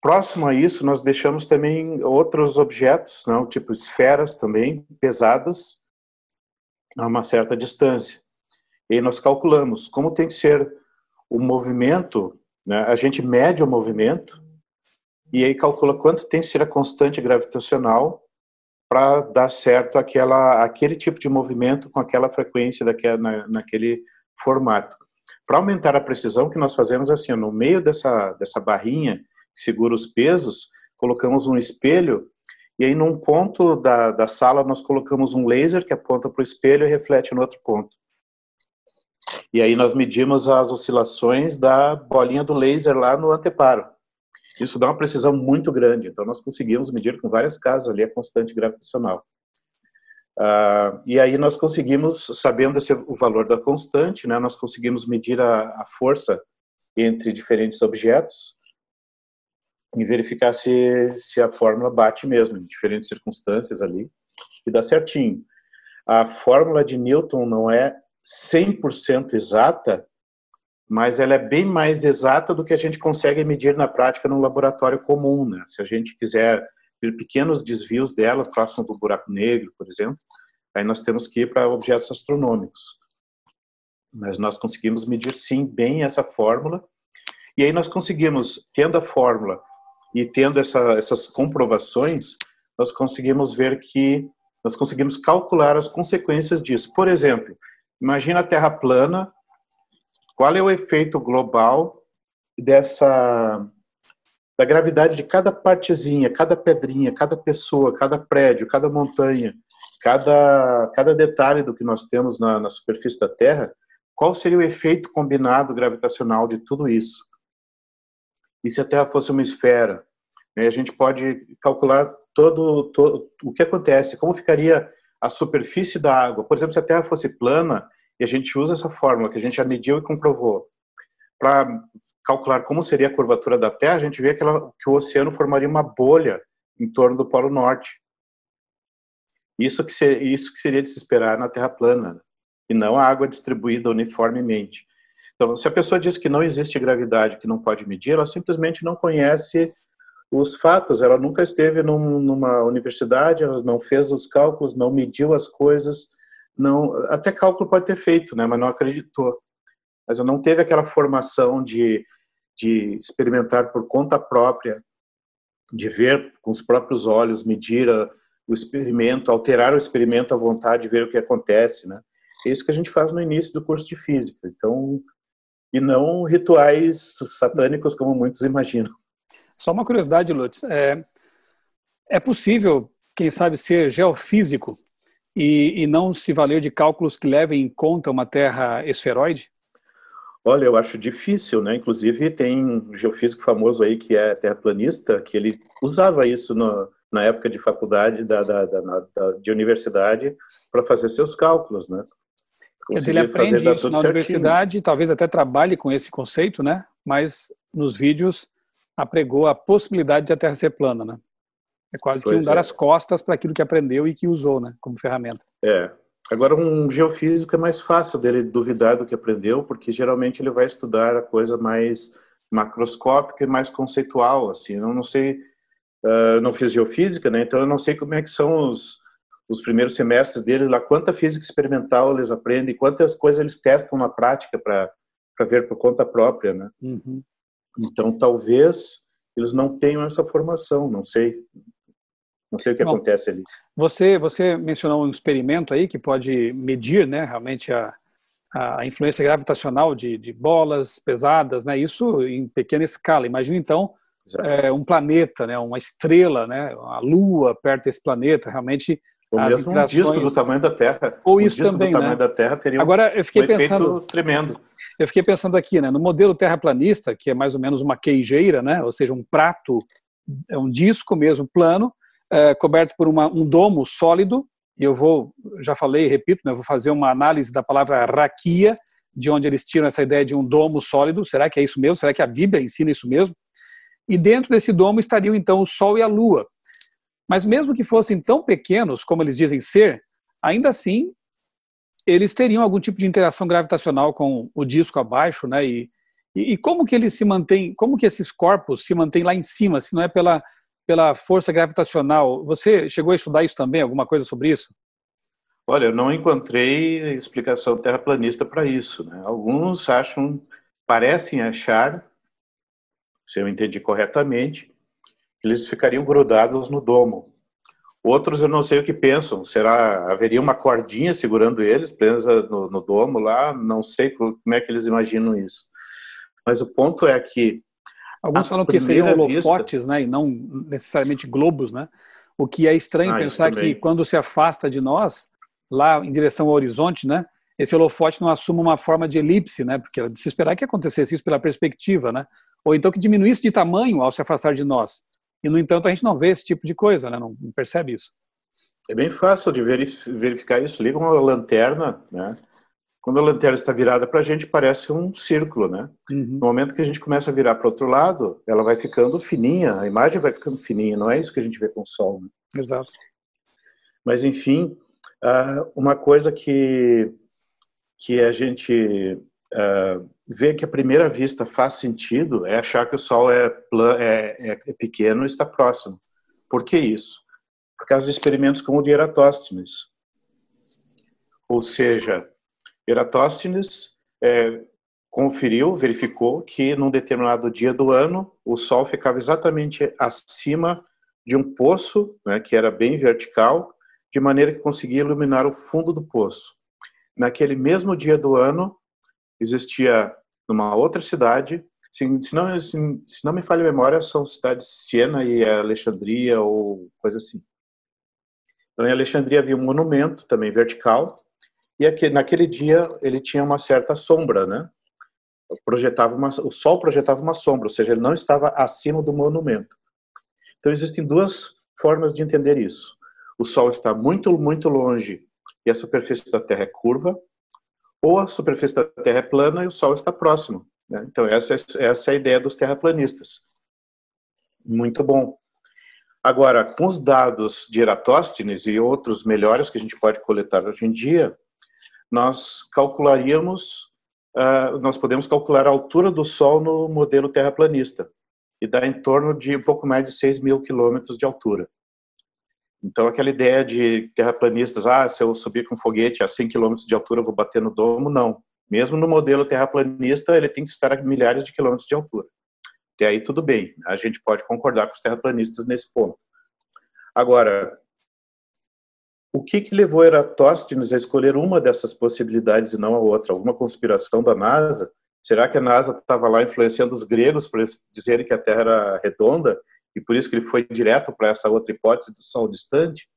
Próximo a isso, nós deixamos também outros objetos, não, tipo esferas também, pesadas, a uma certa distância. E aí nós calculamos como tem que ser o movimento, né? A gente mede o movimento e aí calcula quanto tem que ser a constante gravitacional para dar certo aquele tipo de movimento com aquela frequência naquele formato. Para aumentar a precisão, o que nós fazemos assim, no meio dessa barrinha que segura os pesos, colocamos um espelho e aí num ponto da sala nós colocamos um laser que aponta para o espelho e reflete no outro ponto. E aí nós medimos as oscilações da bolinha do laser lá no anteparo. Isso dá uma precisão muito grande, então nós conseguimos medir com várias casas ali a constante gravitacional. E aí nós conseguimos, sabendo o valor da constante, né, nós conseguimos medir a força entre diferentes objetos e verificar se a fórmula bate mesmo em diferentes circunstâncias ali, e dá certinho. A fórmula de Newton não é 100% exata, mas ela é bem mais exata do que a gente consegue medir na prática no laboratório comum, né? Se a gente quiser ver pequenos desvios dela, próximo do buraco negro, por exemplo, aí nós temos que ir para objetos astronômicos. Mas nós conseguimos medir, sim, bem essa fórmula, e aí nós conseguimos, tendo a fórmula e tendo essas comprovações, nós conseguimos ver que nós conseguimos calcular as consequências disso. Por exemplo, imagina a Terra plana, qual é o efeito global da gravidade de cada partezinha, cada pedrinha, cada pessoa, cada prédio, cada montanha, cada detalhe do que nós temos na superfície da Terra, qual seria o efeito combinado gravitacional de tudo isso? E se a Terra fosse uma esfera? A gente pode calcular todo o que acontece, como ficaria a superfície da água. Por exemplo, se a Terra fosse plana, e a gente usa essa fórmula que a já mediu e comprovou, para calcular como seria a curvatura da Terra, a gente vê que o oceano formaria uma bolha em torno do Polo Norte. Isso que seria de se esperar na Terra plana, né? E não a água distribuída uniformemente. Então, se a pessoa diz que não existe gravidade, que não pode medir, ela simplesmente não conhece os fatos, ela nunca esteve numa universidade, ela não fez os cálculos, não mediu as coisas, não, até cálculo pode ter feito, né, mas não acreditou. Mas ela não teve aquela formação de experimentar por conta própria, de ver com os próprios olhos, medir o experimento, alterar o experimento à vontade, ver o que acontece, né? É isso que a gente faz no início do curso de física. Então, e não rituais satânicos como muitos imaginam. Só uma curiosidade, Lutz. É possível, quem sabe, ser geofísico e não se valer de cálculos que levem em conta uma Terra esferoide? Olha, eu acho difícil, né? Inclusive tem um geofísico famoso aí que é terraplanista, que ele usava isso na época de faculdade, de universidade, para fazer seus cálculos, né? Quer dizer, ele aprende isso na universidade, talvez até trabalhe com esse conceito, né? Mas nos vídeos apregou a possibilidade de a Terra ser plana, né? É quase que dar as costas para aquilo que aprendeu e que usou, né? Como ferramenta. Agora, um geofísico é mais fácil dele duvidar do que aprendeu, porque geralmente ele vai estudar a coisa mais macroscópica e mais conceitual, assim. Eu não sei, não fiz geofísica, né? Então eu não sei como é que são os primeiros semestres dele lá, quanta física experimental eles aprendem, quantas coisas eles testam na prática para ver por conta própria, né? Uhum. Então talvez eles não tenham essa formação, não sei o que acontece ali. Você mencionou um experimento aí que pode medir, né, realmente a influência gravitacional de bolas pesadas, né? Isso em pequena escala. Imagina então um planeta, né, uma estrela, né, a Lua perto desse planeta, realmente. Ou mesmo um disco do tamanho da Terra. Ou isso disco também, do tamanho né? da Terra teria Agora, eu fiquei efeito tremendo. Eu fiquei pensando aqui, né, no modelo terraplanista, que é mais ou menos uma queijeira, né, ou seja, um prato, é um disco mesmo plano, coberto por um domo sólido, e já falei e repito, né, vou fazer uma análise da palavra raquia, de onde eles tiram essa ideia de um domo sólido. Será que é isso mesmo? Será que a Bíblia ensina isso mesmo? E dentro desse domo estariam então o Sol e a Lua. Mas mesmo que fossem tão pequenos como eles dizem ser, ainda assim eles teriam algum tipo de interação gravitacional com o disco abaixo, né? E como que eles se mantêm, como que esses corpos se mantêm lá em cima, se não é pela força gravitacional? Você chegou a estudar isso também, alguma coisa sobre isso? Olha, eu não encontrei explicação terraplanista para isso, né? Alguns parecem achar, se eu entendi corretamente, que eles ficariam grudados no domo. Outros eu não sei o que pensam. Haveria uma cordinha segurando eles, presa no domo lá? Não sei como é que eles imaginam isso. Mas o ponto é que, à Alguns falam que seriam primeira vista... holofotes, né, e não necessariamente globos, né? O que é estranho Isso pensar que também. quando se afasta de nós, lá em direção ao horizonte, né, esse holofote não assuma uma forma de elipse, né? Porque era de se esperar que acontecesse isso pela perspectiva, né? Ou então que diminuísse de tamanho ao se afastar de nós. E, no entanto, a gente não vê esse tipo de coisa, né? Não percebe isso. É bem fácil de verificar isso. Liga uma lanterna, né? Quando a lanterna está virada para a gente, parece um círculo, né? Uhum. No momento que a gente começa a virar para o outro lado, ela vai ficando fininha, a imagem vai ficando fininha. Não é isso que a gente vê com o Sol, né? Exato. Mas, enfim, uma coisa que a gente vê que à primeira vista faz sentido é achar que o Sol é pequeno e está próximo. Por que isso? Por causa de experimentos como o de Eratóstenes. Ou seja, Eratóstenes verificou que num determinado dia do ano o Sol ficava exatamente acima de um poço, né, que era bem vertical, de maneira que conseguia iluminar o fundo do poço. Naquele mesmo dia do ano, existia numa outra cidade, se não me falha a memória, são cidades Siena e Alexandria ou coisa assim. Então, em Alexandria havia um monumento também vertical, e naquele dia ele tinha uma certa sombra, né? O Sol projetava uma sombra, ou seja, ele não estava acima do monumento. Então existem duas formas de entender isso. O Sol está muito, muito longe e a superfície da Terra é curva, ou a superfície da Terra é plana e o Sol está próximo, né? Então essa é a ideia dos terraplanistas. Muito bom. Agora, com os dados de Eratóstenes e outros melhores que a gente pode coletar hoje em dia, nós podemos calcular a altura do Sol no modelo terraplanista, e dá em torno de um pouco mais de 6.000 quilômetros de altura. Então, aquela ideia de terraplanistas, se eu subir com um foguete a 100 quilômetros de altura, eu vou bater no domo, não. Mesmo no modelo terraplanista, ele tem que estar a milhares de quilômetros de altura. Até aí, tudo bem. A gente pode concordar com os terraplanistas nesse ponto. Agora, o que levou Eratóstenes a escolher uma dessas possibilidades e não a outra? Alguma conspiração da NASA? Será que a NASA estava lá influenciando os gregos para eles dizerem que a Terra era redonda e por isso que ele foi direto para essa outra hipótese do Sol distante?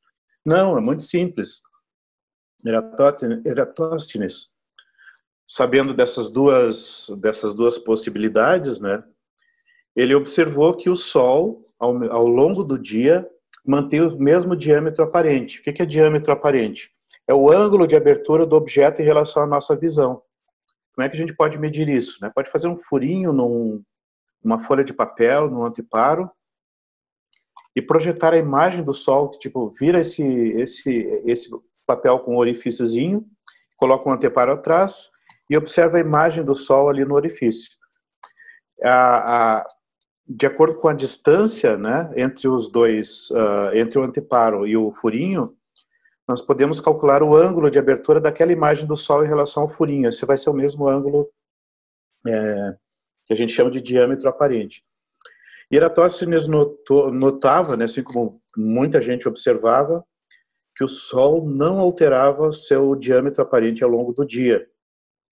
Não, é muito simples. Eratóstenes, sabendo dessas duas possibilidades, né, ele observou que o Sol, ao longo do dia, mantém o mesmo diâmetro aparente. O que é diâmetro aparente? É o ângulo de abertura do objeto em relação à nossa visão. Como é que a gente pode medir isso, né? Pode fazer um furinho numa folha de papel, num anteparo, e projetar a imagem do Sol, tipo, vira esse papel com um orifíciozinho, coloca um anteparo atrás e observa a imagem do Sol ali no orifício. De acordo com a distância, né, entre os dois, entre o anteparo e o furinho, nós podemos calcular o ângulo de abertura daquela imagem do Sol em relação ao furinho. Esse vai ser o mesmo ângulo que a gente chama de diâmetro aparente. E Eratóstenes notava, né, assim como muita gente observava, que o Sol não alterava seu diâmetro aparente ao longo do dia.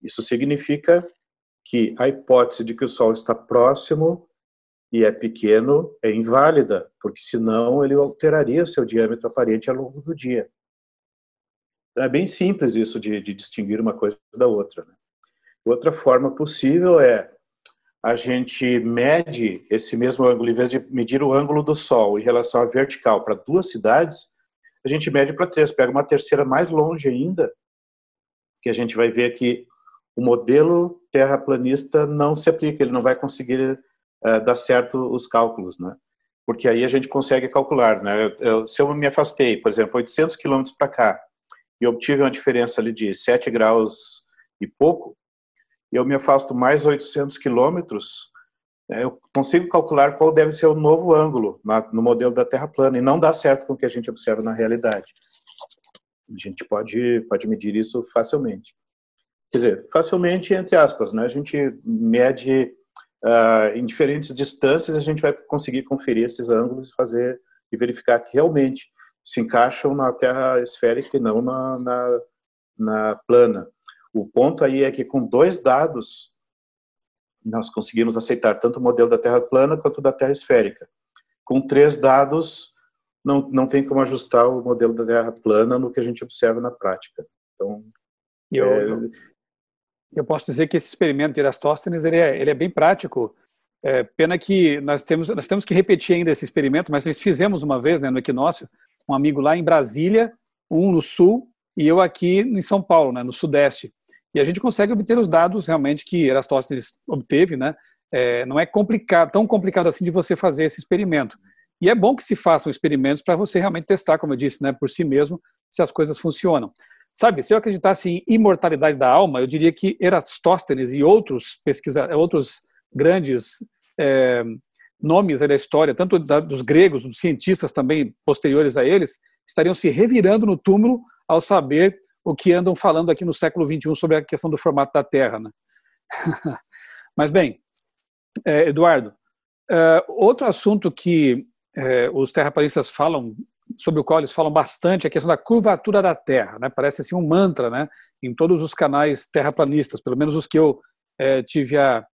Isso significa que a hipótese de que o Sol está próximo e é pequeno é inválida, porque senão ele alteraria seu diâmetro aparente ao longo do dia. Então é bem simples isso de distinguir uma coisa da outra, né? Outra forma possível é a gente mede esse mesmo ângulo, em vez de medir o ângulo do Sol em relação à vertical para duas cidades, a gente mede para três, pega uma terceira mais longe ainda, que a gente vai ver que o modelo terraplanista não se aplica, ele não vai conseguir dar certo os cálculos, né? Porque aí a gente consegue calcular, né? Se eu me afastei, por exemplo, 800 quilômetros para cá, e obtive uma diferença ali de 7 graus e pouco, e eu me afasto mais 800 quilômetros, eu consigo calcular qual deve ser o novo ângulo no modelo da Terra plana, e não dá certo com o que a gente observa na realidade. A gente pode medir isso facilmente. Quer dizer, facilmente entre aspas, né? A gente mede em diferentes distâncias, a gente vai conseguir conferir esses ângulos e verificar que realmente se encaixam na Terra esférica e não na plana. O ponto aí é que com 2 dados nós conseguimos aceitar tanto o modelo da Terra plana quanto da Terra esférica. Com 3 dados não tem como ajustar o modelo da Terra plana no que a gente observa na prática. Então, eu posso dizer que esse experimento de Eratosthenes ele é bem prático. Pena que nós temos que repetir ainda esse experimento, mas nós fizemos uma vez, né, no equinócio, um amigo lá em Brasília, um no sul e eu aqui em São Paulo, né, no sudeste. E a gente consegue obter os dados realmente que Eratosthenes obteve, né? Não é tão complicado assim de você fazer esse experimento. E é bom que se façam experimentos para você realmente testar, como eu disse, né, por si mesmo, se as coisas funcionam. Sabe, se eu acreditasse em imortalidade da alma, eu diria que Eratosthenes e outros grandes nomes da história, tanto dos gregos, dos cientistas também posteriores a eles, estariam se revirando no túmulo ao saber o que andam falando aqui no século XXI sobre a questão do formato da Terra, né? Mas bem, Eduardo, outro assunto que os terraplanistas falam, sobre o qual eles falam bastante, é a questão da curvatura da Terra, né? Parece assim um mantra, né? Em todos os canais terraplanistas, pelo menos os que eu tive a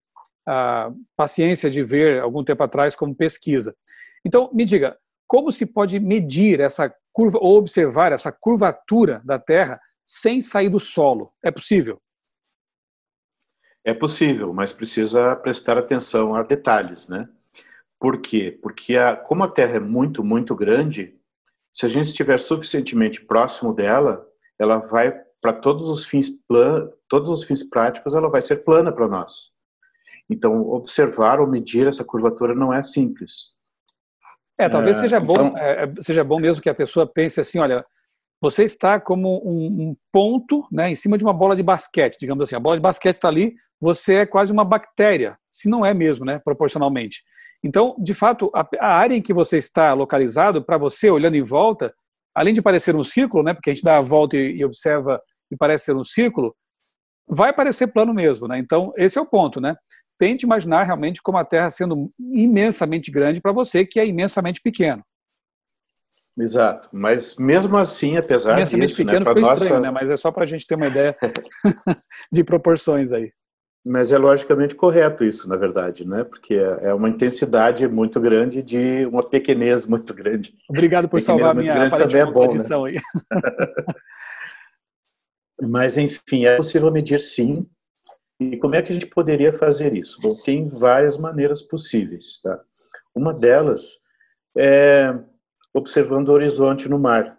paciência de ver algum tempo atrás como pesquisa. Então, me diga, como se pode medir essa curva ou observar essa curvatura da Terra sem sair do solo? É possível? É possível, mas precisa prestar atenção a detalhes, né? Por quê? Porque como a Terra é muito, muito grande, se a gente estiver suficientemente próximo dela, ela vai, para todos os fins práticos, ela vai ser plana para nós. Então, observar ou medir essa curvatura não é simples. Talvez seja bom mesmo que a pessoa pense assim, olha, você está como um ponto, né, em cima de uma bola de basquete, digamos assim. A bola de basquete está ali, você é quase uma bactéria, se não é mesmo, né, proporcionalmente. Então, de fato, a área em que você está localizado, para você, olhando em volta, além de parecer um círculo, né, porque a gente dá a volta e observa e parece ser um círculo, vai parecer plano mesmo, né? Então, esse é o ponto, né? Tente imaginar realmente como a Terra sendo imensamente grande para você, que é imensamente pequeno. Exato, mas mesmo assim, apesar imensamente disso... pequeno, né, ficou estranho, né? Mas é só para a gente ter uma ideia de proporções aí. Mas é logicamente correto isso, na verdade, né? Porque é uma intensidade muito grande de uma pequenez muito grande. Obrigado por salvar a minha aparente contradição aí. Mas, enfim, é possível medir sim. E como é que a gente poderia fazer isso? Bom, tem várias maneiras possíveis, tá? Uma delas é observando o horizonte no mar.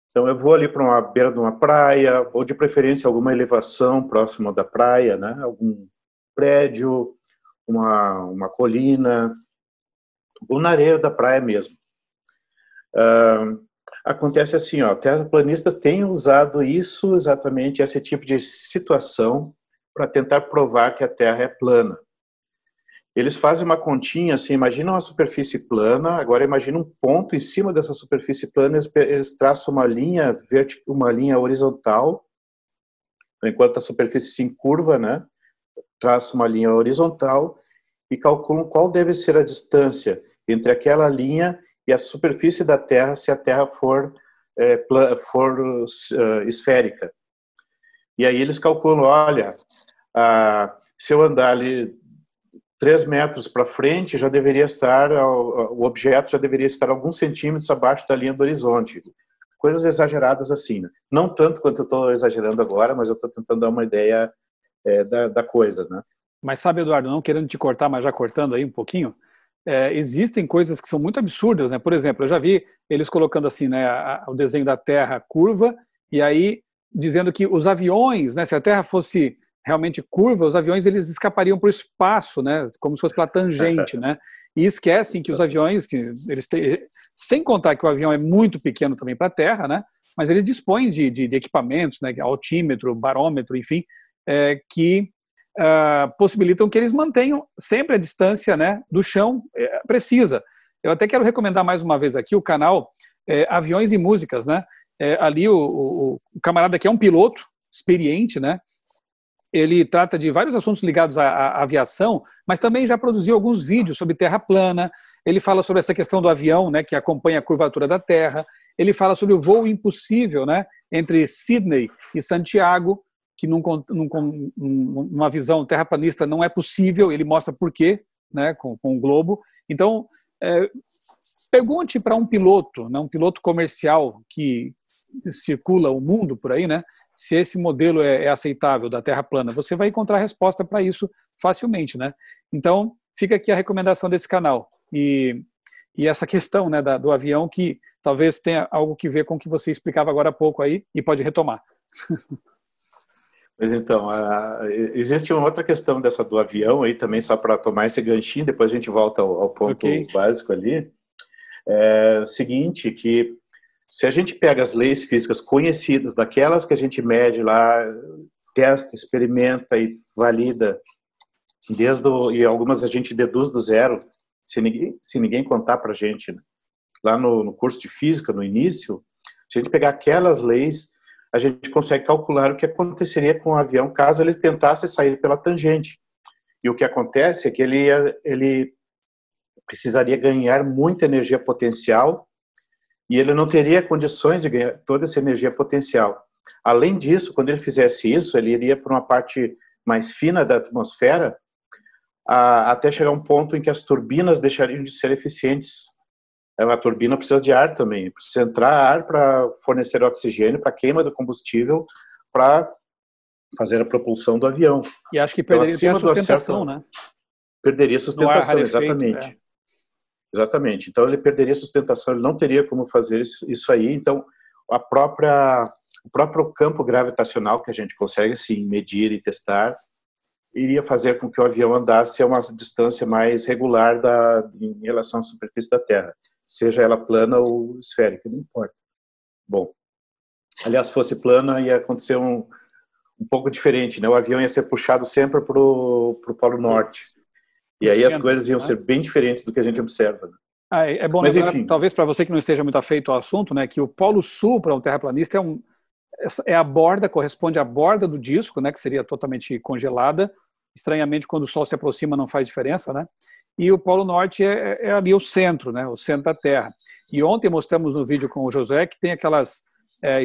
Então, eu vou ali para uma beira de uma praia, ou de preferência alguma elevação próxima da praia, né? Algum prédio, uma colina, ou na areia da praia mesmo. Acontece assim, terraplanistas têm usado isso, exatamente esse tipo de situação, para tentar provar que a Terra é plana. Eles fazem uma continha, assim, imagina uma superfície plana, agora imagina um ponto em cima dessa superfície plana, eles traçam uma linha horizontal, enquanto a superfície se encurva, né? Traçam uma linha horizontal e calculam qual deve ser a distância entre aquela linha e a superfície da Terra, se a Terra for esférica. E aí eles calculam, olha, se eu andar ali 3 metros para frente, já deveria estar, o objeto já deveria estar alguns centímetros abaixo da linha do horizonte. Coisas exageradas assim, né? Não tanto quanto eu estou exagerando agora, mas eu estou tentando dar uma ideia da coisa, né? Mas sabe, Eduardo, não querendo te cortar, mas já cortando aí um pouquinho, existem coisas que são muito absurdas, né? Por exemplo, eu já vi eles colocando assim, né, o desenho da Terra curva, e aí dizendo que os aviões, né, se a Terra fosse realmente curva, os aviões eles escapariam para o espaço, né, como se fosse pela tangente, né? E esquecem que os aviões, sem contar que o avião é muito pequeno também para a Terra, né? mas eles dispõem de equipamentos, né, altímetro, barômetro, enfim, que possibilitam que eles mantenham sempre a distância, né, do chão precisa. Eu até quero recomendar mais uma vez aqui o canal Aviões e Músicas, né? Ali o camarada aqui é um piloto experiente, né? Ele trata de vários assuntos ligados à aviação, mas também já produziu alguns vídeos sobre terra plana. Ele fala sobre essa questão do avião, né, que acompanha a curvatura da Terra. Ele fala sobre o voo impossível, né, entre Sydney e Santiago, que numa visão terraplanista não é possível. Ele mostra por quê, né, com o globo. Então, pergunte para um piloto, né, um piloto comercial que circula o mundo por aí, né, se esse modelo é aceitável da Terra plana. Você vai encontrar resposta para isso facilmente, né? Então, fica aqui a recomendação desse canal. E essa questão, né, do avião, que talvez tenha algo que ver com o que você explicava agora há pouco aí, e pode retomar. Mas então, existe uma outra questão dessa do avião aí também, só para tomar esse ganchinho, depois a gente volta ao ponto básico ali. É o seguinte, que se a gente pega as leis físicas conhecidas, daquelas que a gente mede lá, testa, experimenta e valida, e algumas a gente deduz do zero, se ninguém contar para a gente, né? Lá no curso de física, no início, se a gente pegar aquelas leis, a gente consegue calcular o que aconteceria com o avião caso ele tentasse sair pela tangente. E o que acontece é que ele precisaria ganhar muita energia potencial e ele não teria condições de ganhar toda essa energia potencial. Além disso, quando ele fizesse isso, ele iria para uma parte mais fina da atmosfera, até chegar a um ponto em que as turbinas deixariam de ser eficientes. A turbina precisa de ar também, precisa entrar ar para fornecer oxigênio para a queima do combustível, para fazer a propulsão do avião. E acho que perderia então, a sustentação, né? Perderia sustentação, exatamente. Exatamente. Então ele perderia sustentação, ele não teria como fazer isso aí. Então o próprio campo gravitacional que a gente consegue sim medir e testar iria fazer com que o avião andasse a uma distância mais regular em relação à superfície da Terra, seja ela plana ou esférica, não importa. Bom, aliás, se fosse plana ia acontecer um pouco diferente, né? O avião ia ser puxado sempre para o Polo Norte. E aí as coisas iam ser bem diferentes do que a gente observa. Né? É bom lembrar, talvez para você que não esteja muito afeito ao assunto, né, que o Polo Sul para um terraplanista é a borda, corresponde à borda do disco, né, que seria totalmente congelada. Estranhamente, quando o Sol se aproxima não faz diferença, né? E o Polo Norte é ali o centro, né, o centro da Terra. E ontem mostramos no vídeo com o Josué que tem aquelas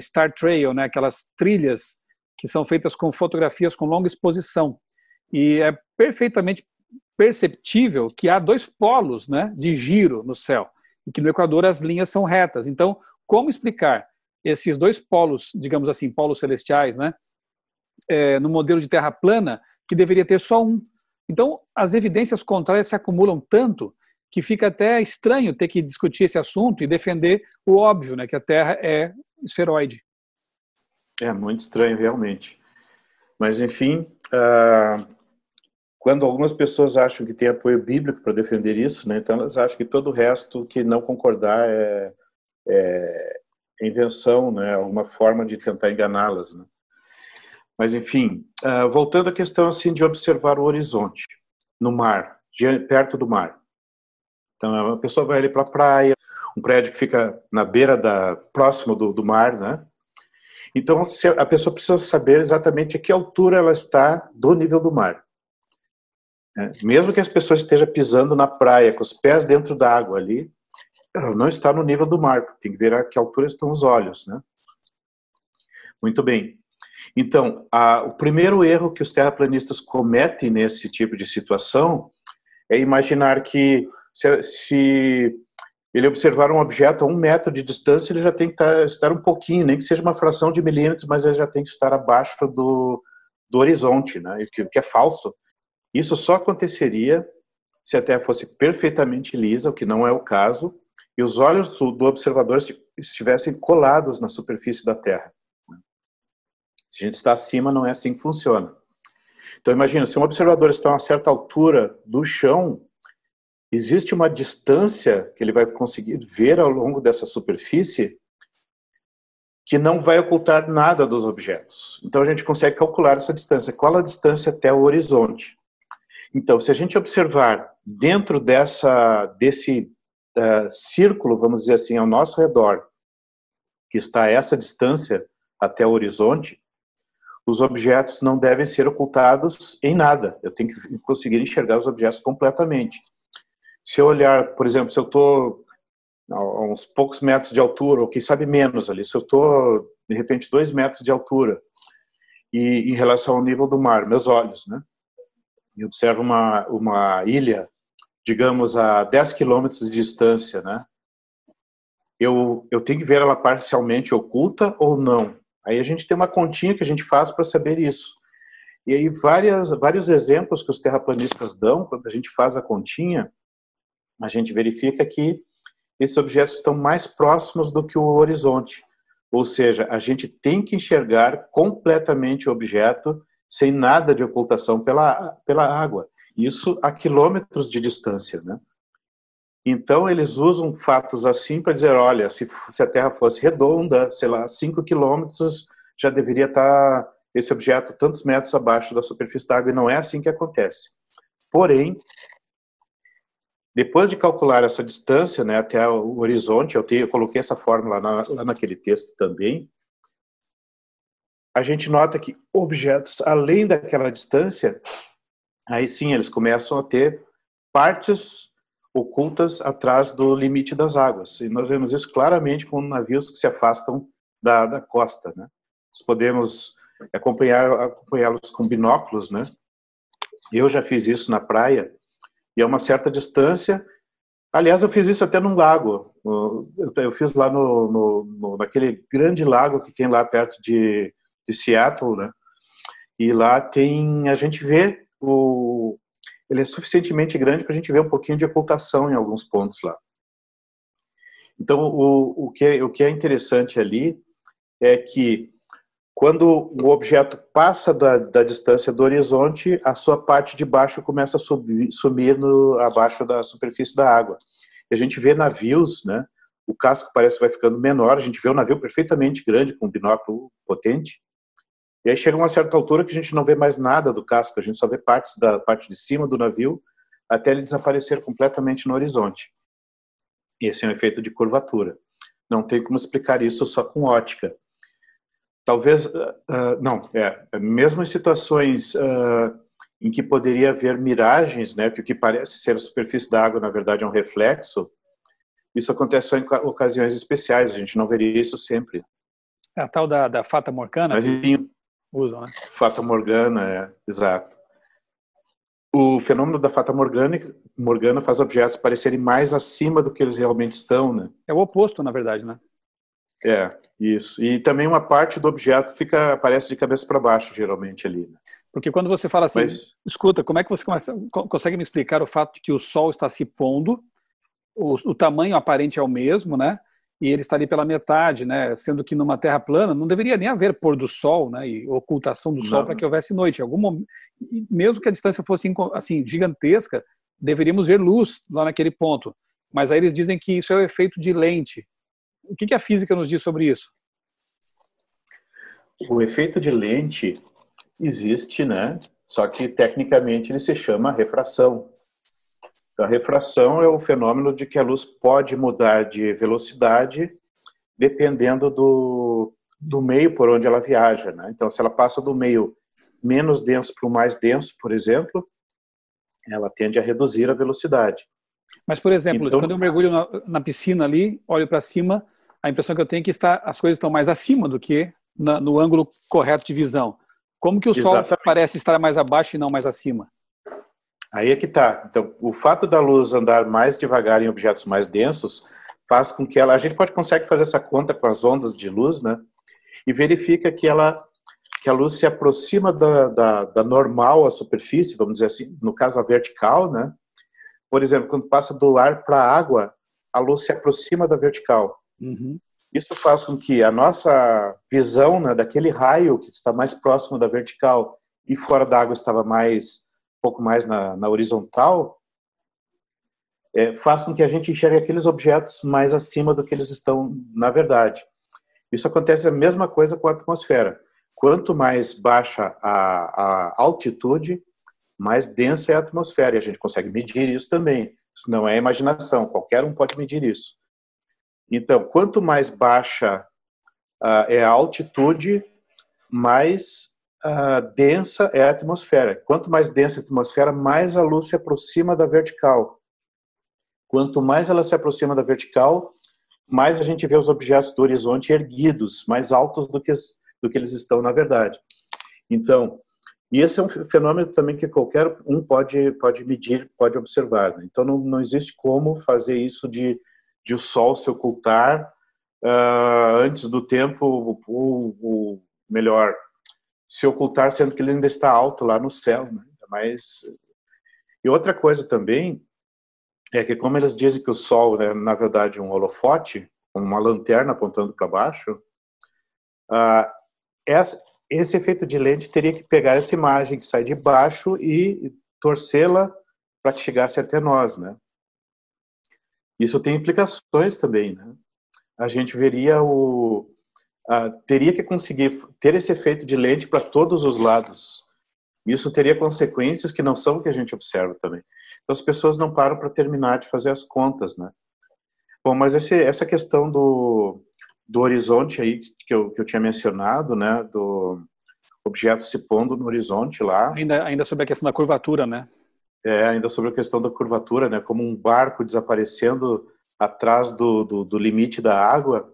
Star Trail, né, aquelas trilhas que são feitas com fotografias com longa exposição. E é perfeitamente perceptível que há dois polos, né, de giro no céu, e que no Equador as linhas são retas. Então, como explicar esses dois polos, digamos assim, polos celestiais, né, no modelo de Terra plana, que deveria ter só um? Então, as evidências contrárias se acumulam tanto que fica até estranho ter que discutir esse assunto e defender o óbvio, né, que a Terra é esferoide. É muito estranho, realmente. Mas, enfim, quando algumas pessoas acham que tem apoio bíblico para defender isso, né, então elas acham que todo o resto que não concordar é invenção, né, alguma forma de tentar enganá-las. Né? Mas, enfim, voltando à questão assim, de observar o horizonte, no mar, perto do mar. Então, a pessoa vai ali para a praia, um prédio que fica na beira próximo do mar, né? Então, a pessoa precisa saber exatamente a que altura ela está do nível do mar. Mesmo que as pessoas estejam pisando na praia, com os pés dentro da água ali, ela não está no nível do mar, porque tem que ver a que altura estão os olhos, né? Muito bem. Então, o primeiro erro que os terraplanistas cometem nesse tipo de situação é imaginar que se ele observar um objeto a 1 metro de distância, ele já tem que estar um pouquinho, nem que seja uma fração de milímetros, mas ele já tem que estar abaixo do horizonte, né? O que é falso. Isso só aconteceria se a Terra fosse perfeitamente lisa, o que não é o caso, e os olhos do observador estivessem colados na superfície da Terra. Se a gente está acima, não é assim que funciona. Então, imagina, se um observador está a uma certa altura do chão, existe uma distância que ele vai conseguir ver ao longo dessa superfície que não vai ocultar nada dos objetos. Então a gente consegue calcular essa distância. Qual a distância até o horizonte? Então, se a gente observar dentro desse círculo, vamos dizer assim, ao nosso redor, que está essa distância até o horizonte, os objetos não devem ser ocultados em nada. Eu tenho que conseguir enxergar os objetos completamente. Se eu olhar, por exemplo, se eu estou a uns poucos metros de altura, ou quem sabe menos ali, se eu estou, de repente, 2 metros de altura, e em relação ao nível do mar, meus olhos, né? E observo uma ilha, digamos, a 10 quilômetros de distância, né? Eu tenho que ver ela parcialmente oculta ou não. Aí a gente tem uma continha que a gente faz para saber isso. E aí vários exemplos que os terraplanistas dão, quando a gente faz a continha, a gente verifica que esses objetos estão mais próximos do que o horizonte. Ou seja, a gente tem que enxergar completamente o objeto sem nada de ocultação pela água. Isso a quilômetros de distância, né? Então, eles usam fatos assim para dizer, olha, se a Terra fosse redonda, sei lá, 5 quilômetros, já deveria estar esse objeto tantos metros abaixo da superfície da água, e não é assim que acontece. Porém, depois de calcular essa distância, né, até o horizonte, eu coloquei essa fórmula lá naquele texto também, a gente nota que objetos além daquela distância, aí sim eles começam a ter partes ocultas atrás do limite das águas. E nós vemos isso claramente com navios que se afastam da costa, né? Nós podemos acompanhá-los com binóculos, né? Eu já fiz isso na praia, e a uma certa distância. Aliás, eu fiz isso até num lago. Eu fiz lá naquele grande lago que tem lá perto de Seattle, né? E lá a gente vê ele é suficientemente grande para a gente ver um pouquinho de ocultação em alguns pontos lá. Então, o que é interessante ali é que quando o objeto passa da distância do horizonte, a sua parte de baixo começa a sumir abaixo da superfície da água. E a gente vê navios, né? O casco parece que vai ficando menor, a gente vê um navio perfeitamente grande, com um binóculo potente, e aí chega uma certa altura que a gente não vê mais nada do casco, a gente só vê partes da parte de cima do navio, até ele desaparecer completamente no horizonte. Esse é um efeito de curvatura. Não tem como explicar isso só com ótica. Talvez, não, mesmo em situações em que poderia haver miragens, né, que o que parece ser a superfície da água, na verdade, é um reflexo, isso acontece só em ocasiões especiais, a gente não veria isso sempre. É a tal da Fata Morgana? Mas, enfim, usam, né? Fata Morgana, exato. O fenômeno da Fata Morgana faz objetos parecerem mais acima do que eles realmente estão, né? É o oposto, na verdade, né? Isso. E também uma parte do objeto aparece de cabeça para baixo, geralmente, ali. Né? Porque quando você fala assim, escuta, como é que você consegue me explicar o fato de que o Sol está se pondo, o tamanho aparente é o mesmo, né? E ele está ali pela metade, né? Sendo que numa Terra plana não deveria nem haver pôr do Sol, né? E ocultação do Sol para que houvesse noite. Em algum momento, mesmo que a distância fosse assim gigantesca, deveríamos ver luz lá naquele ponto. Mas aí eles dizem que isso é o efeito de lente. O que a física nos diz sobre isso? O efeito de lente existe, né? Só que tecnicamente ele se chama refração. A refração é o fenômeno de que a luz pode mudar de velocidade dependendo do meio por onde ela viaja, né? Então, se ela passa do meio menos denso para o mais denso, por exemplo, ela tende a reduzir a velocidade. Mas, por exemplo, então, quando eu mergulho na piscina ali, olho para cima, a impressão que eu tenho é que as coisas estão mais acima do que no ângulo correto de visão. Como que o Sol parece estar mais abaixo e não mais acima? Aí é que tá. Então, o fato da luz andar mais devagar em objetos mais densos faz com que a gente consegue fazer essa conta com as ondas de luz, né? E verifica que a luz se aproxima da normal à superfície, vamos dizer assim, no caso a vertical, né? Por exemplo, quando passa do ar para a água, a luz se aproxima da vertical. Uhum. Isso faz com que a nossa visão, né, daquele raio que está mais próximo da vertical e fora da água estava um pouco mais na horizontal, faz com que a gente enxergue aqueles objetos mais acima do que eles estão na verdade. Isso acontece a mesma coisa com a atmosfera. Quanto mais baixa a altitude, mais densa é a atmosfera. E a gente consegue medir isso também. Isso não é imaginação, qualquer um pode medir isso. Então, quanto mais baixa é a altitude, mais densa é a atmosfera. Quanto mais densa a atmosfera, mais a luz se aproxima da vertical. Quanto mais ela se aproxima da vertical, mais a gente vê os objetos do horizonte erguidos, mais altos do que eles estão na verdade. Então, e esse é um fenômeno também que qualquer um pode medir, pode observar. Né? Então, não existe como fazer isso de o Sol se ocultar antes do tempo, ou melhor, se ocultar sendo que ele ainda está alto lá no céu. Né? Mas... E outra coisa também é que, como eles dizem que o Sol é, na verdade, um holofote, uma lanterna apontando para baixo, esse efeito de lente teria que pegar essa imagem que sai de baixo e torcê-la para que chegasse até nós, né? Isso tem implicações também, né? A gente veria teria que conseguir ter esse efeito de lente para todos os lados. Isso teria consequências que não são o que a gente observa também. Então as pessoas não param para terminar de fazer as contas, né? Bom, mas essa questão do horizonte aí que eu tinha mencionado, né, do objeto se pondo no horizonte lá. Ainda sobre a questão da curvatura, né? Ainda sobre a questão da curvatura, né, como um barco desaparecendo atrás do limite da água.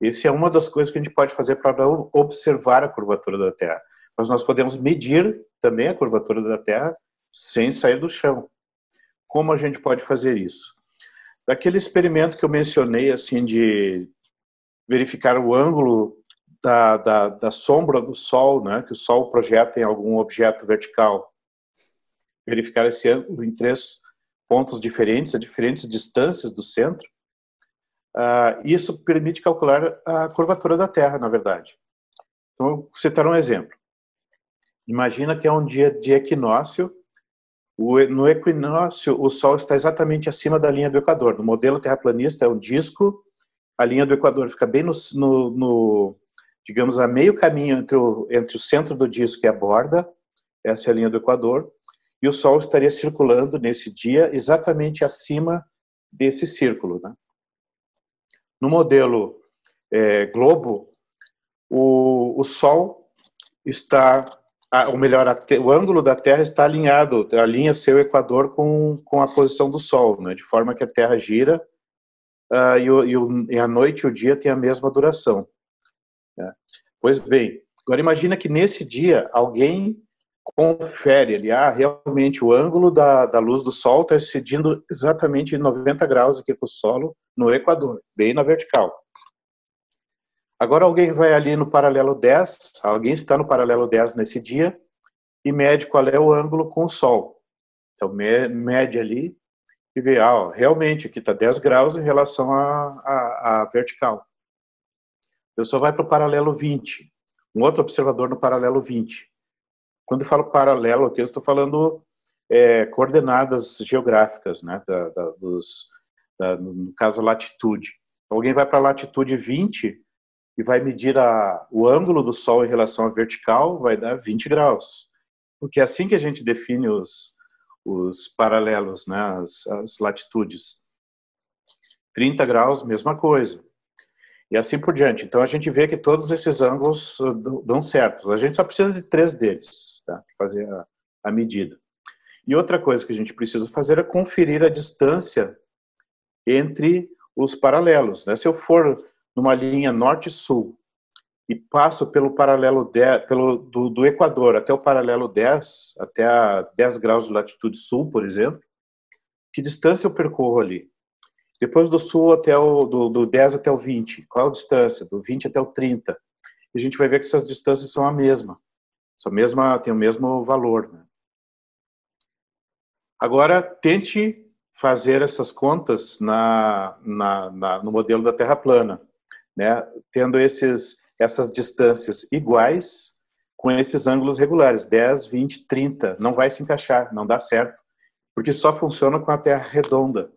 Essa é uma das coisas que a gente pode fazer para observar a curvatura da Terra. Mas nós podemos medir também a curvatura da Terra sem sair do chão. Como a gente pode fazer isso? Daquele experimento que eu mencionei, assim, de verificar o ângulo da sombra do Sol, né, que o Sol projeta em algum objeto vertical. Verificar esse ângulo em 3 pontos diferentes, a diferentes distâncias do centro. Isso permite calcular a curvatura da Terra, na verdade. Então, vou citar um exemplo. Imagina que é um dia de equinócio. No equinócio, o Sol está exatamente acima da linha do Equador. No modelo terraplanista, é um disco. A linha do Equador fica bem digamos, a meio caminho entre o centro do disco e a borda. Essa é a linha do Equador. E o Sol estaria circulando nesse dia exatamente acima desse círculo. Né? No modelo globo, o Sol está... ou melhor, o ângulo da Terra está alinhado, alinha seu equador com a posição do Sol, né? De forma que a Terra gira e a noite e o dia têm a mesma duração. Né? Pois bem, agora imagina que nesse dia alguém confere ali, realmente o ângulo da luz do Sol está incidindo exatamente 90 graus aqui para o solo, no equador, bem na vertical. Agora alguém vai ali no paralelo 10, alguém está no paralelo 10 nesse dia e mede qual é o ângulo com o Sol. Então mede ali e vê, realmente aqui está 10 graus em relação à vertical. A pessoa vai para o paralelo 20, um outro observador no paralelo 20. Quando eu falo paralelo aqui, eu estou falando coordenadas geográficas, né, no caso latitude. Alguém vai para a latitude 20 e vai medir o ângulo do Sol em relação à vertical, vai dar 20 graus. Porque é assim que a gente define os paralelos, né, as latitudes. 30 graus, mesma coisa. E assim por diante. Então a gente vê que todos esses ângulos dão certo. A gente só precisa de 3 deles, tá, para fazer a medida. E outra coisa que a gente precisa fazer é conferir a distância entre os paralelos. Né? Se eu for numa linha norte-sul e passo pelo paralelo 10, do Equador até o paralelo 10, até a 10 graus de latitude sul, por exemplo, que distância eu percorro ali? Depois do sul até do 10 até o 20, qual a distância? Do 20 até o 30. E a gente vai ver que essas distâncias são a mesma. Tem o mesmo valor. Né? Agora, tente fazer essas contas no modelo da Terra plana, né? Tendo essas distâncias iguais com esses ângulos regulares, 10, 20, 30. Não vai se encaixar, não dá certo, porque só funciona com a Terra redonda.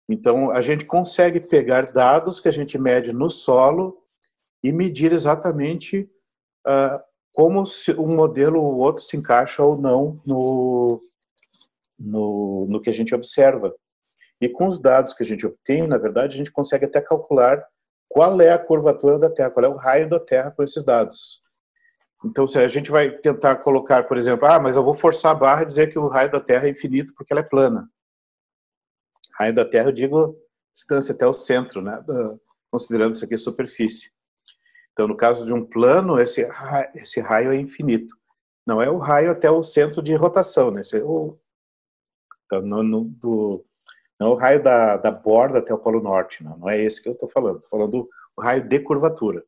Então, a gente consegue pegar dados que a gente mede no solo e medir exatamente como um modelo ou outro se encaixa ou não no que a gente observa. E com os dados que a gente obtém, na verdade, a gente consegue até calcular qual é a curvatura da Terra, qual é o raio da Terra com esses dados. Então, se a gente vai tentar colocar, por exemplo, mas eu vou forçar a barra e dizer que o raio da Terra é infinito porque ela é plana. Raio da Terra, eu digo distância até o centro, né? Considerando isso aqui superfície. Então, no caso de um plano, esse raio é infinito. Não é o raio até o centro de rotação, né? Então, não é o raio da borda até o Polo Norte, não é esse que eu estou falando. Estou falando do raio de curvatura.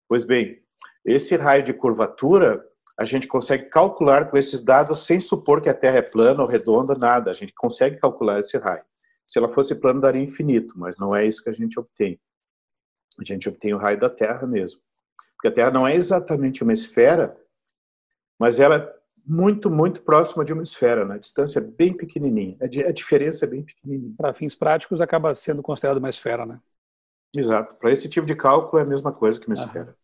Pois bem, esse raio de curvatura, a gente consegue calcular com esses dados sem supor que a Terra é plana ou redonda, nada. A gente consegue calcular esse raio. Se ela fosse plana, daria infinito, mas não é isso que a gente obtém. A gente obtém o raio da Terra mesmo. Porque a Terra não é exatamente uma esfera, mas ela é muito, muito próxima de uma esfera, né? A distância é bem pequenininha, a diferença é bem pequenininha. Para fins práticos, acaba sendo considerado uma esfera, né? Exato. Para esse tipo de cálculo, é a mesma coisa que uma esfera.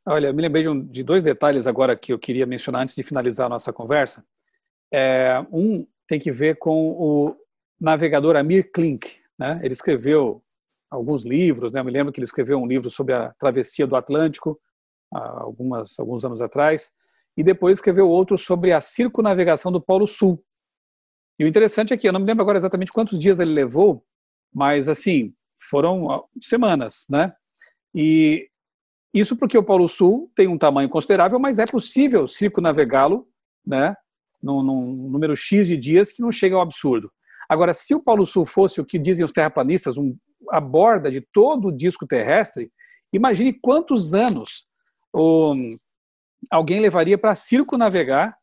Olha, eu me lembrei de dois detalhes agora que eu queria mencionar antes de finalizar a nossa conversa. Um tem que ver com o navegador Amir Klink, né? Ele escreveu alguns livros, né? Eu me lembro que ele escreveu um livro sobre a travessia do Atlântico, alguns anos atrás, e depois escreveu outro sobre a circunnavegação do Polo Sul. E o interessante é que eu não me lembro agora exatamente quantos dias ele levou, mas assim, foram semanas, né? E isso porque o Polo Sul tem um tamanho considerável, mas é possível circunnavegá-lo, né, num número X de dias que não chega ao absurdo. Agora, se o Polo Sul fosse o que dizem os terraplanistas, a borda de todo o disco terrestre, imagine quantos anos alguém levaria para circunnavegar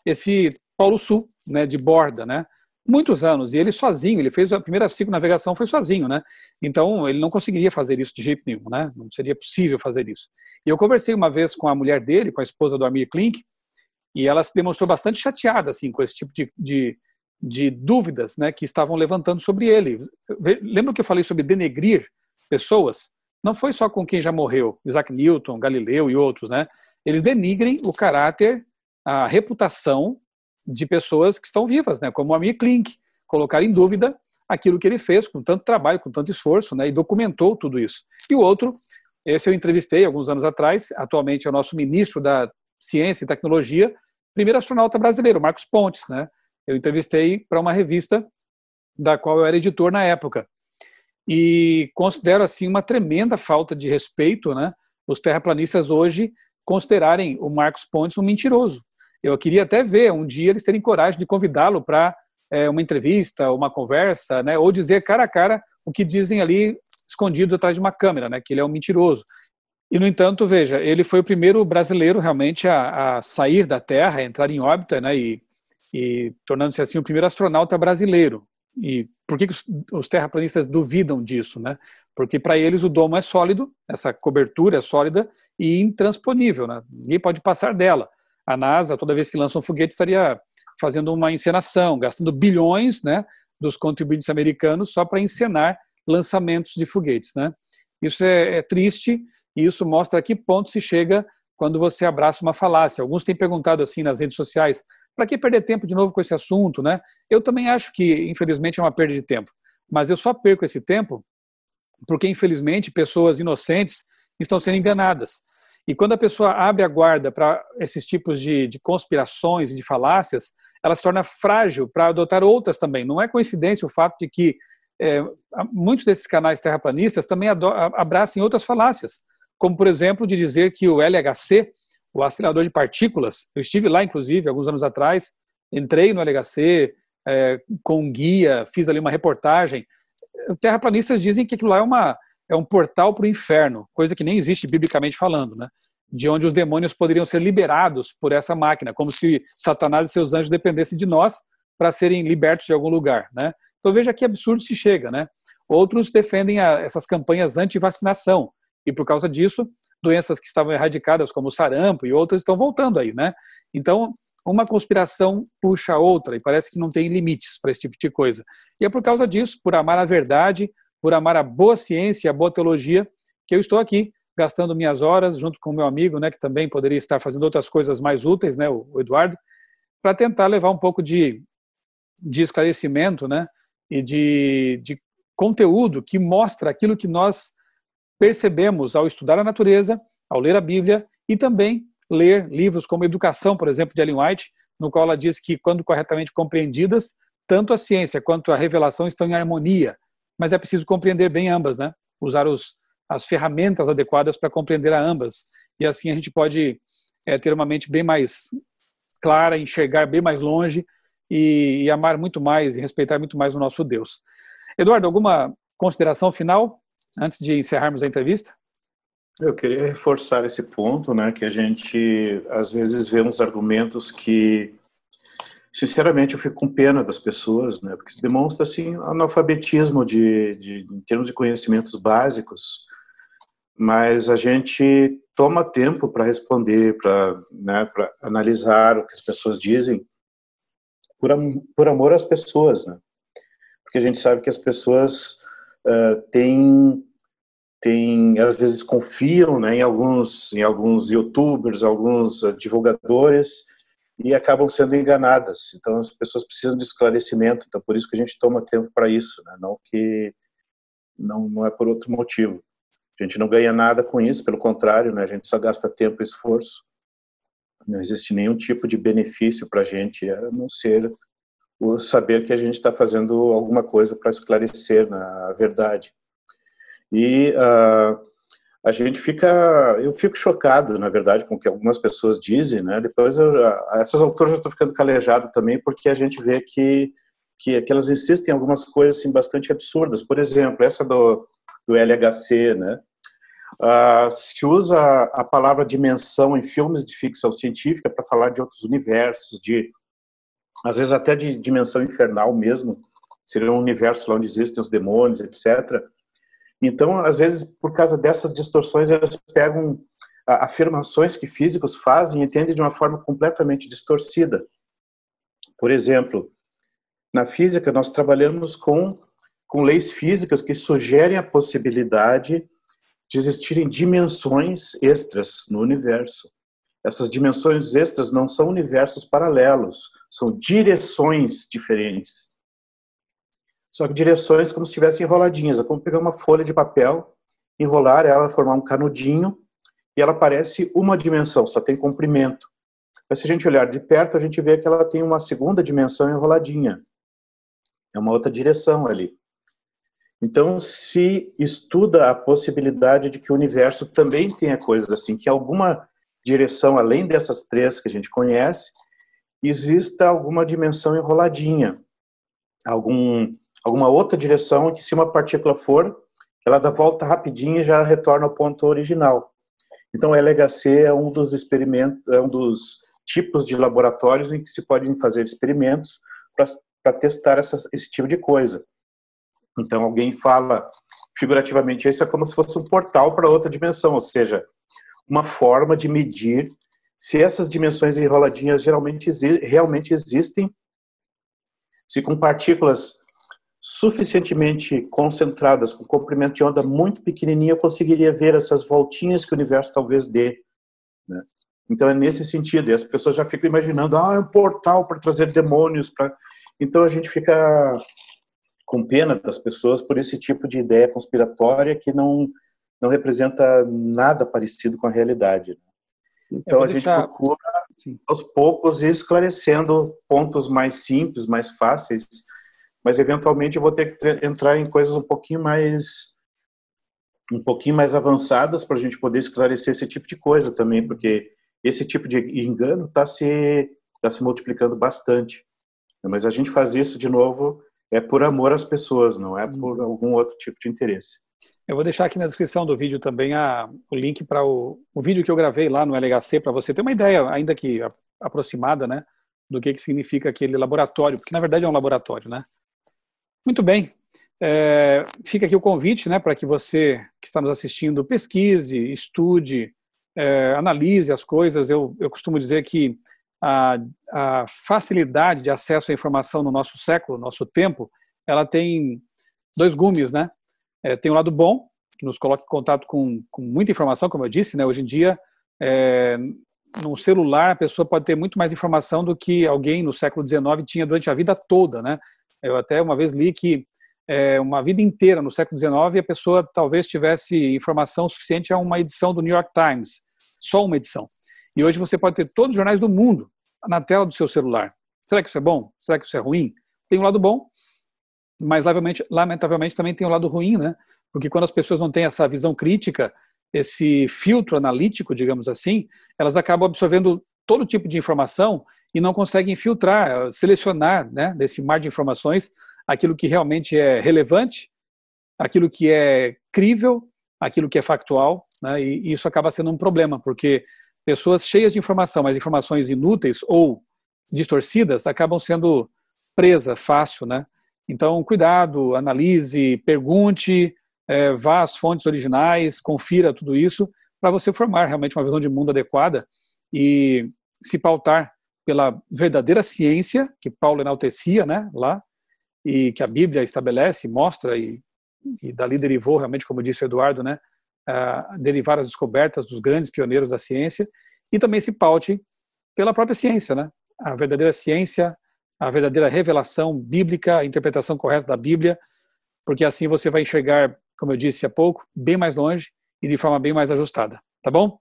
esse Polo Sul, né, de borda, né? Muitos anos, e ele sozinho, ele fez a primeira circunnavegação, foi sozinho, né? Então, ele não conseguiria fazer isso de jeito nenhum, né? Não seria possível fazer isso. E eu conversei uma vez com a mulher dele, com a esposa do Amir Klink, e ela se demonstrou bastante chateada, assim, com esse tipo de dúvidas, né, que estavam levantando sobre ele. Lembra que eu falei sobre denegrir pessoas? Não foi só com quem já morreu, Isaac Newton, Galileu e outros, né? Eles denigrem o caráter, a reputação de pessoas que estão vivas, né, como o Amir Klink, colocar em dúvida aquilo que ele fez com tanto trabalho, com tanto esforço, né, e documentou tudo isso. E o outro, esse eu entrevistei alguns anos atrás, atualmente é o nosso ministro da Ciência e Tecnologia, primeiro astronauta brasileiro, Marcos Pontes, né? Eu entrevistei para uma revista da qual eu era editor na época. E considero assim uma tremenda falta de respeito, né, os terraplanistas hoje considerarem o Marcos Pontes um mentiroso. Eu queria até ver um dia eles terem coragem de convidá-lo para uma entrevista, uma conversa, né, ou dizer cara a cara o que dizem ali escondido atrás de uma câmera, né, que ele é um mentiroso. E, no entanto, veja, ele foi o primeiro brasileiro realmente a sair da Terra, a entrar em órbita, né, e tornando-se assim o primeiro astronauta brasileiro. E por que os terraplanistas duvidam disso, né? Porque para eles o domo é sólido, essa cobertura é sólida e intransponível, né? Ninguém pode passar dela. A NASA, toda vez que lança um foguete, estaria fazendo uma encenação, gastando bilhões, né, dos contribuintes americanos só para encenar lançamentos de foguetes, né? Isso é triste e isso mostra a que ponto se chega quando você abraça uma falácia. Alguns têm perguntado assim nas redes sociais, para que perder tempo de novo com esse assunto, né? Eu também acho que, infelizmente, é uma perda de tempo. Mas eu só perco esse tempo porque, infelizmente, pessoas inocentes estão sendo enganadas. E quando a pessoa abre a guarda para esses tipos de conspirações e de falácias, ela se torna frágil para adotar outras também. Não é coincidência o fato de que muitos desses canais terraplanistas também abracem outras falácias, como, por exemplo, de dizer que o LHC, o acelerador de partículas, eu estive lá, inclusive, alguns anos atrás, entrei no LHC com um guia, fiz ali uma reportagem. Terraplanistas dizem que aquilo lá é um portal para o inferno, coisa que nem existe biblicamente falando, né? De onde os demônios poderiam ser liberados por essa máquina, como se Satanás e seus anjos dependessem de nós para serem libertos de algum lugar, né? Então veja que absurdo se chega, né? Outros defendem essas campanhas anti-vacinação, e por causa disso, doenças que estavam erradicadas, como o sarampo e outras, estão voltando aí, né? Então, uma conspiração puxa a outra, e parece que não tem limites para esse tipo de coisa. E é por causa disso, por amar a verdade, por amar a boa ciência, a boa teologia, que eu estou aqui gastando minhas horas junto com o meu amigo, né, que também poderia estar fazendo outras coisas mais úteis, né, o Eduardo, para tentar levar um pouco de esclarecimento, né, e de conteúdo que mostra aquilo que nós percebemos ao estudar a natureza, ao ler a Bíblia e também ler livros como Educação, por exemplo, de Ellen White, no qual ela diz que, quando corretamente compreendidas, tanto a ciência quanto a revelação estão em harmonia, mas é preciso compreender bem ambas, né? Usar as ferramentas adequadas para compreender a ambas, e assim a gente pode ter uma mente bem mais clara, enxergar bem mais longe e amar muito mais e respeitar muito mais o nosso Deus. Eduardo, alguma consideração final antes de encerrarmos a entrevista? Eu queria reforçar esse ponto, né, que a gente às vezes vê uns argumentos que, sinceramente, eu fico com pena das pessoas, né, porque demonstra assim analfabetismo em termos de conhecimentos básicos, mas a gente toma tempo para responder, para analisar o que as pessoas dizem, por amor às pessoas, né, porque a gente sabe que as pessoas às vezes confiam, né, em alguns YouTubers, alguns divulgadores, e acabam sendo enganadas. Então as pessoas precisam de esclarecimento. Então por isso que a gente toma tempo para isso, né? Não é por outro motivo. A gente não ganha nada com isso, pelo contrário, né? A gente só gasta tempo e esforço. Não existe nenhum tipo de benefício para a gente, a não ser o saber que a gente está fazendo alguma coisa para esclarecer a verdade. E eu fico chocado, na verdade, com o que algumas pessoas dizem, né? Depois, essas autoras já estão ficando calejado também, porque a gente vê que elas insistem em algumas coisas assim, bastante absurdas. Por exemplo, essa do LHC, né? Se usa a palavra dimensão em filmes de ficção científica para falar de outros universos, às vezes até de dimensão infernal mesmo, seria um universo lá onde existem os demônios, etc. Então, às vezes, por causa dessas distorções, elas pegam afirmações que físicos fazem e entendem de uma forma completamente distorcida. Por exemplo, na física, nós trabalhamos com leis físicas que sugerem a possibilidade de existirem dimensões extras no universo. Essas dimensões extras não são universos paralelos, são direções diferentes. Só que direções como se estivessem enroladinhas. É como pegar uma folha de papel, enrolar ela, formar um canudinho, e ela parece uma dimensão, só tem comprimento. Mas se a gente olhar de perto, a gente vê que ela tem uma segunda dimensão enroladinha. É uma outra direção ali. Então, se estuda a possibilidade de que o universo também tenha coisas assim, que alguma direção, além dessas três que a gente conhece, exista alguma dimensão enroladinha, alguma outra direção que, se uma partícula for, ela dá volta rapidinho e já retorna ao ponto original. Então, o LHC é um dos experimentos, é um dos tipos de laboratórios em que se podem fazer experimentos para testar esse tipo de coisa. Então, alguém fala figurativamente, isso é como se fosse um portal para outra dimensão, ou seja, uma forma de medir se essas dimensões enroladinhas realmente existem, se com partículas suficientemente concentradas, com comprimento de onda muito pequenininho, eu conseguiria ver essas voltinhas que o universo talvez dê, né? Então é nesse sentido, e as pessoas já ficam imaginando, é um portal para trazer demônios, então a gente fica com pena das pessoas por esse tipo de ideia conspiratória que não representa nada parecido com a realidade. Então a gente procura, aos poucos, ir esclarecendo pontos mais simples, mais fáceis, mas eventualmente eu vou ter que entrar em coisas um pouquinho mais avançadas para a gente poder esclarecer esse tipo de coisa também, porque esse tipo de engano está se multiplicando bastante. Mas a gente faz isso, de novo, por amor às pessoas, não é por algum outro tipo de interesse. Eu vou deixar aqui na descrição do vídeo também o link para o vídeo que eu gravei lá no LHC, para você ter uma ideia, ainda que aproximada, né, do que significa aquele laboratório, porque na verdade é um laboratório, né? Muito bem. Fica aqui o convite, né, para que você que está nos assistindo pesquise, estude, analise as coisas. Eu costumo dizer que a facilidade de acesso à informação no nosso século, nosso tempo, ela tem dois gumes, né? Tem o lado bom, que nos coloca em contato com muita informação, como eu disse, né? Hoje em dia, no celular, a pessoa pode ter muito mais informação do que alguém no século XIX tinha durante a vida toda, né? Eu até uma vez li que uma vida inteira no século XIX a pessoa talvez tivesse informação suficiente a uma edição do New York Times, só uma edição. E hoje você pode ter todos os jornais do mundo na tela do seu celular. Será que isso é bom? Será que isso é ruim? Tem um lado bom, mas lamentavelmente também tem um lado ruim, né? Porque quando as pessoas não têm essa visão crítica, esse filtro analítico, digamos assim, elas acabam absorvendo todo tipo de informação e não conseguem filtrar, selecionar, né, desse mar de informações, aquilo que realmente é relevante, aquilo que é crível, aquilo que é factual, né, e isso acaba sendo um problema, porque pessoas cheias de informação, mas informações inúteis ou distorcidas, acabam sendo presa fácil, né? Então, cuidado, analise, pergunte, vá às fontes originais, confira tudo isso, para você formar realmente uma visão de mundo adequada e se pautar pela verdadeira ciência, que Paulo enaltecia, né, lá, e que a Bíblia estabelece, mostra, e dali derivou realmente, como disse o Eduardo, né, derivar as descobertas dos grandes pioneiros da ciência, e também se paute pela própria ciência, né, a verdadeira ciência, a verdadeira revelação bíblica, a interpretação correta da Bíblia, porque assim você vai enxergar, como eu disse há pouco, bem mais longe e de forma bem mais ajustada, tá bom?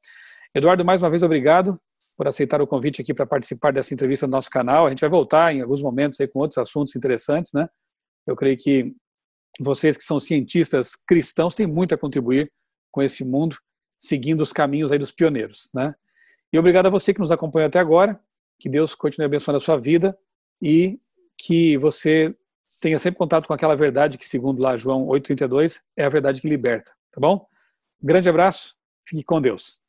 Eduardo, mais uma vez, obrigado por aceitar o convite aqui para participar dessa entrevista no nosso canal. A gente vai voltar em alguns momentos aí com outros assuntos interessantes, né? Eu creio que vocês que são cientistas cristãos têm muito a contribuir com esse mundo, seguindo os caminhos aí dos pioneiros, né? E obrigado a você que nos acompanhou até agora, que Deus continue abençoando a sua vida e que você tenha sempre contato com aquela verdade que, segundo lá João 8,32, é a verdade que liberta, tá bom? Um grande abraço, fique com Deus.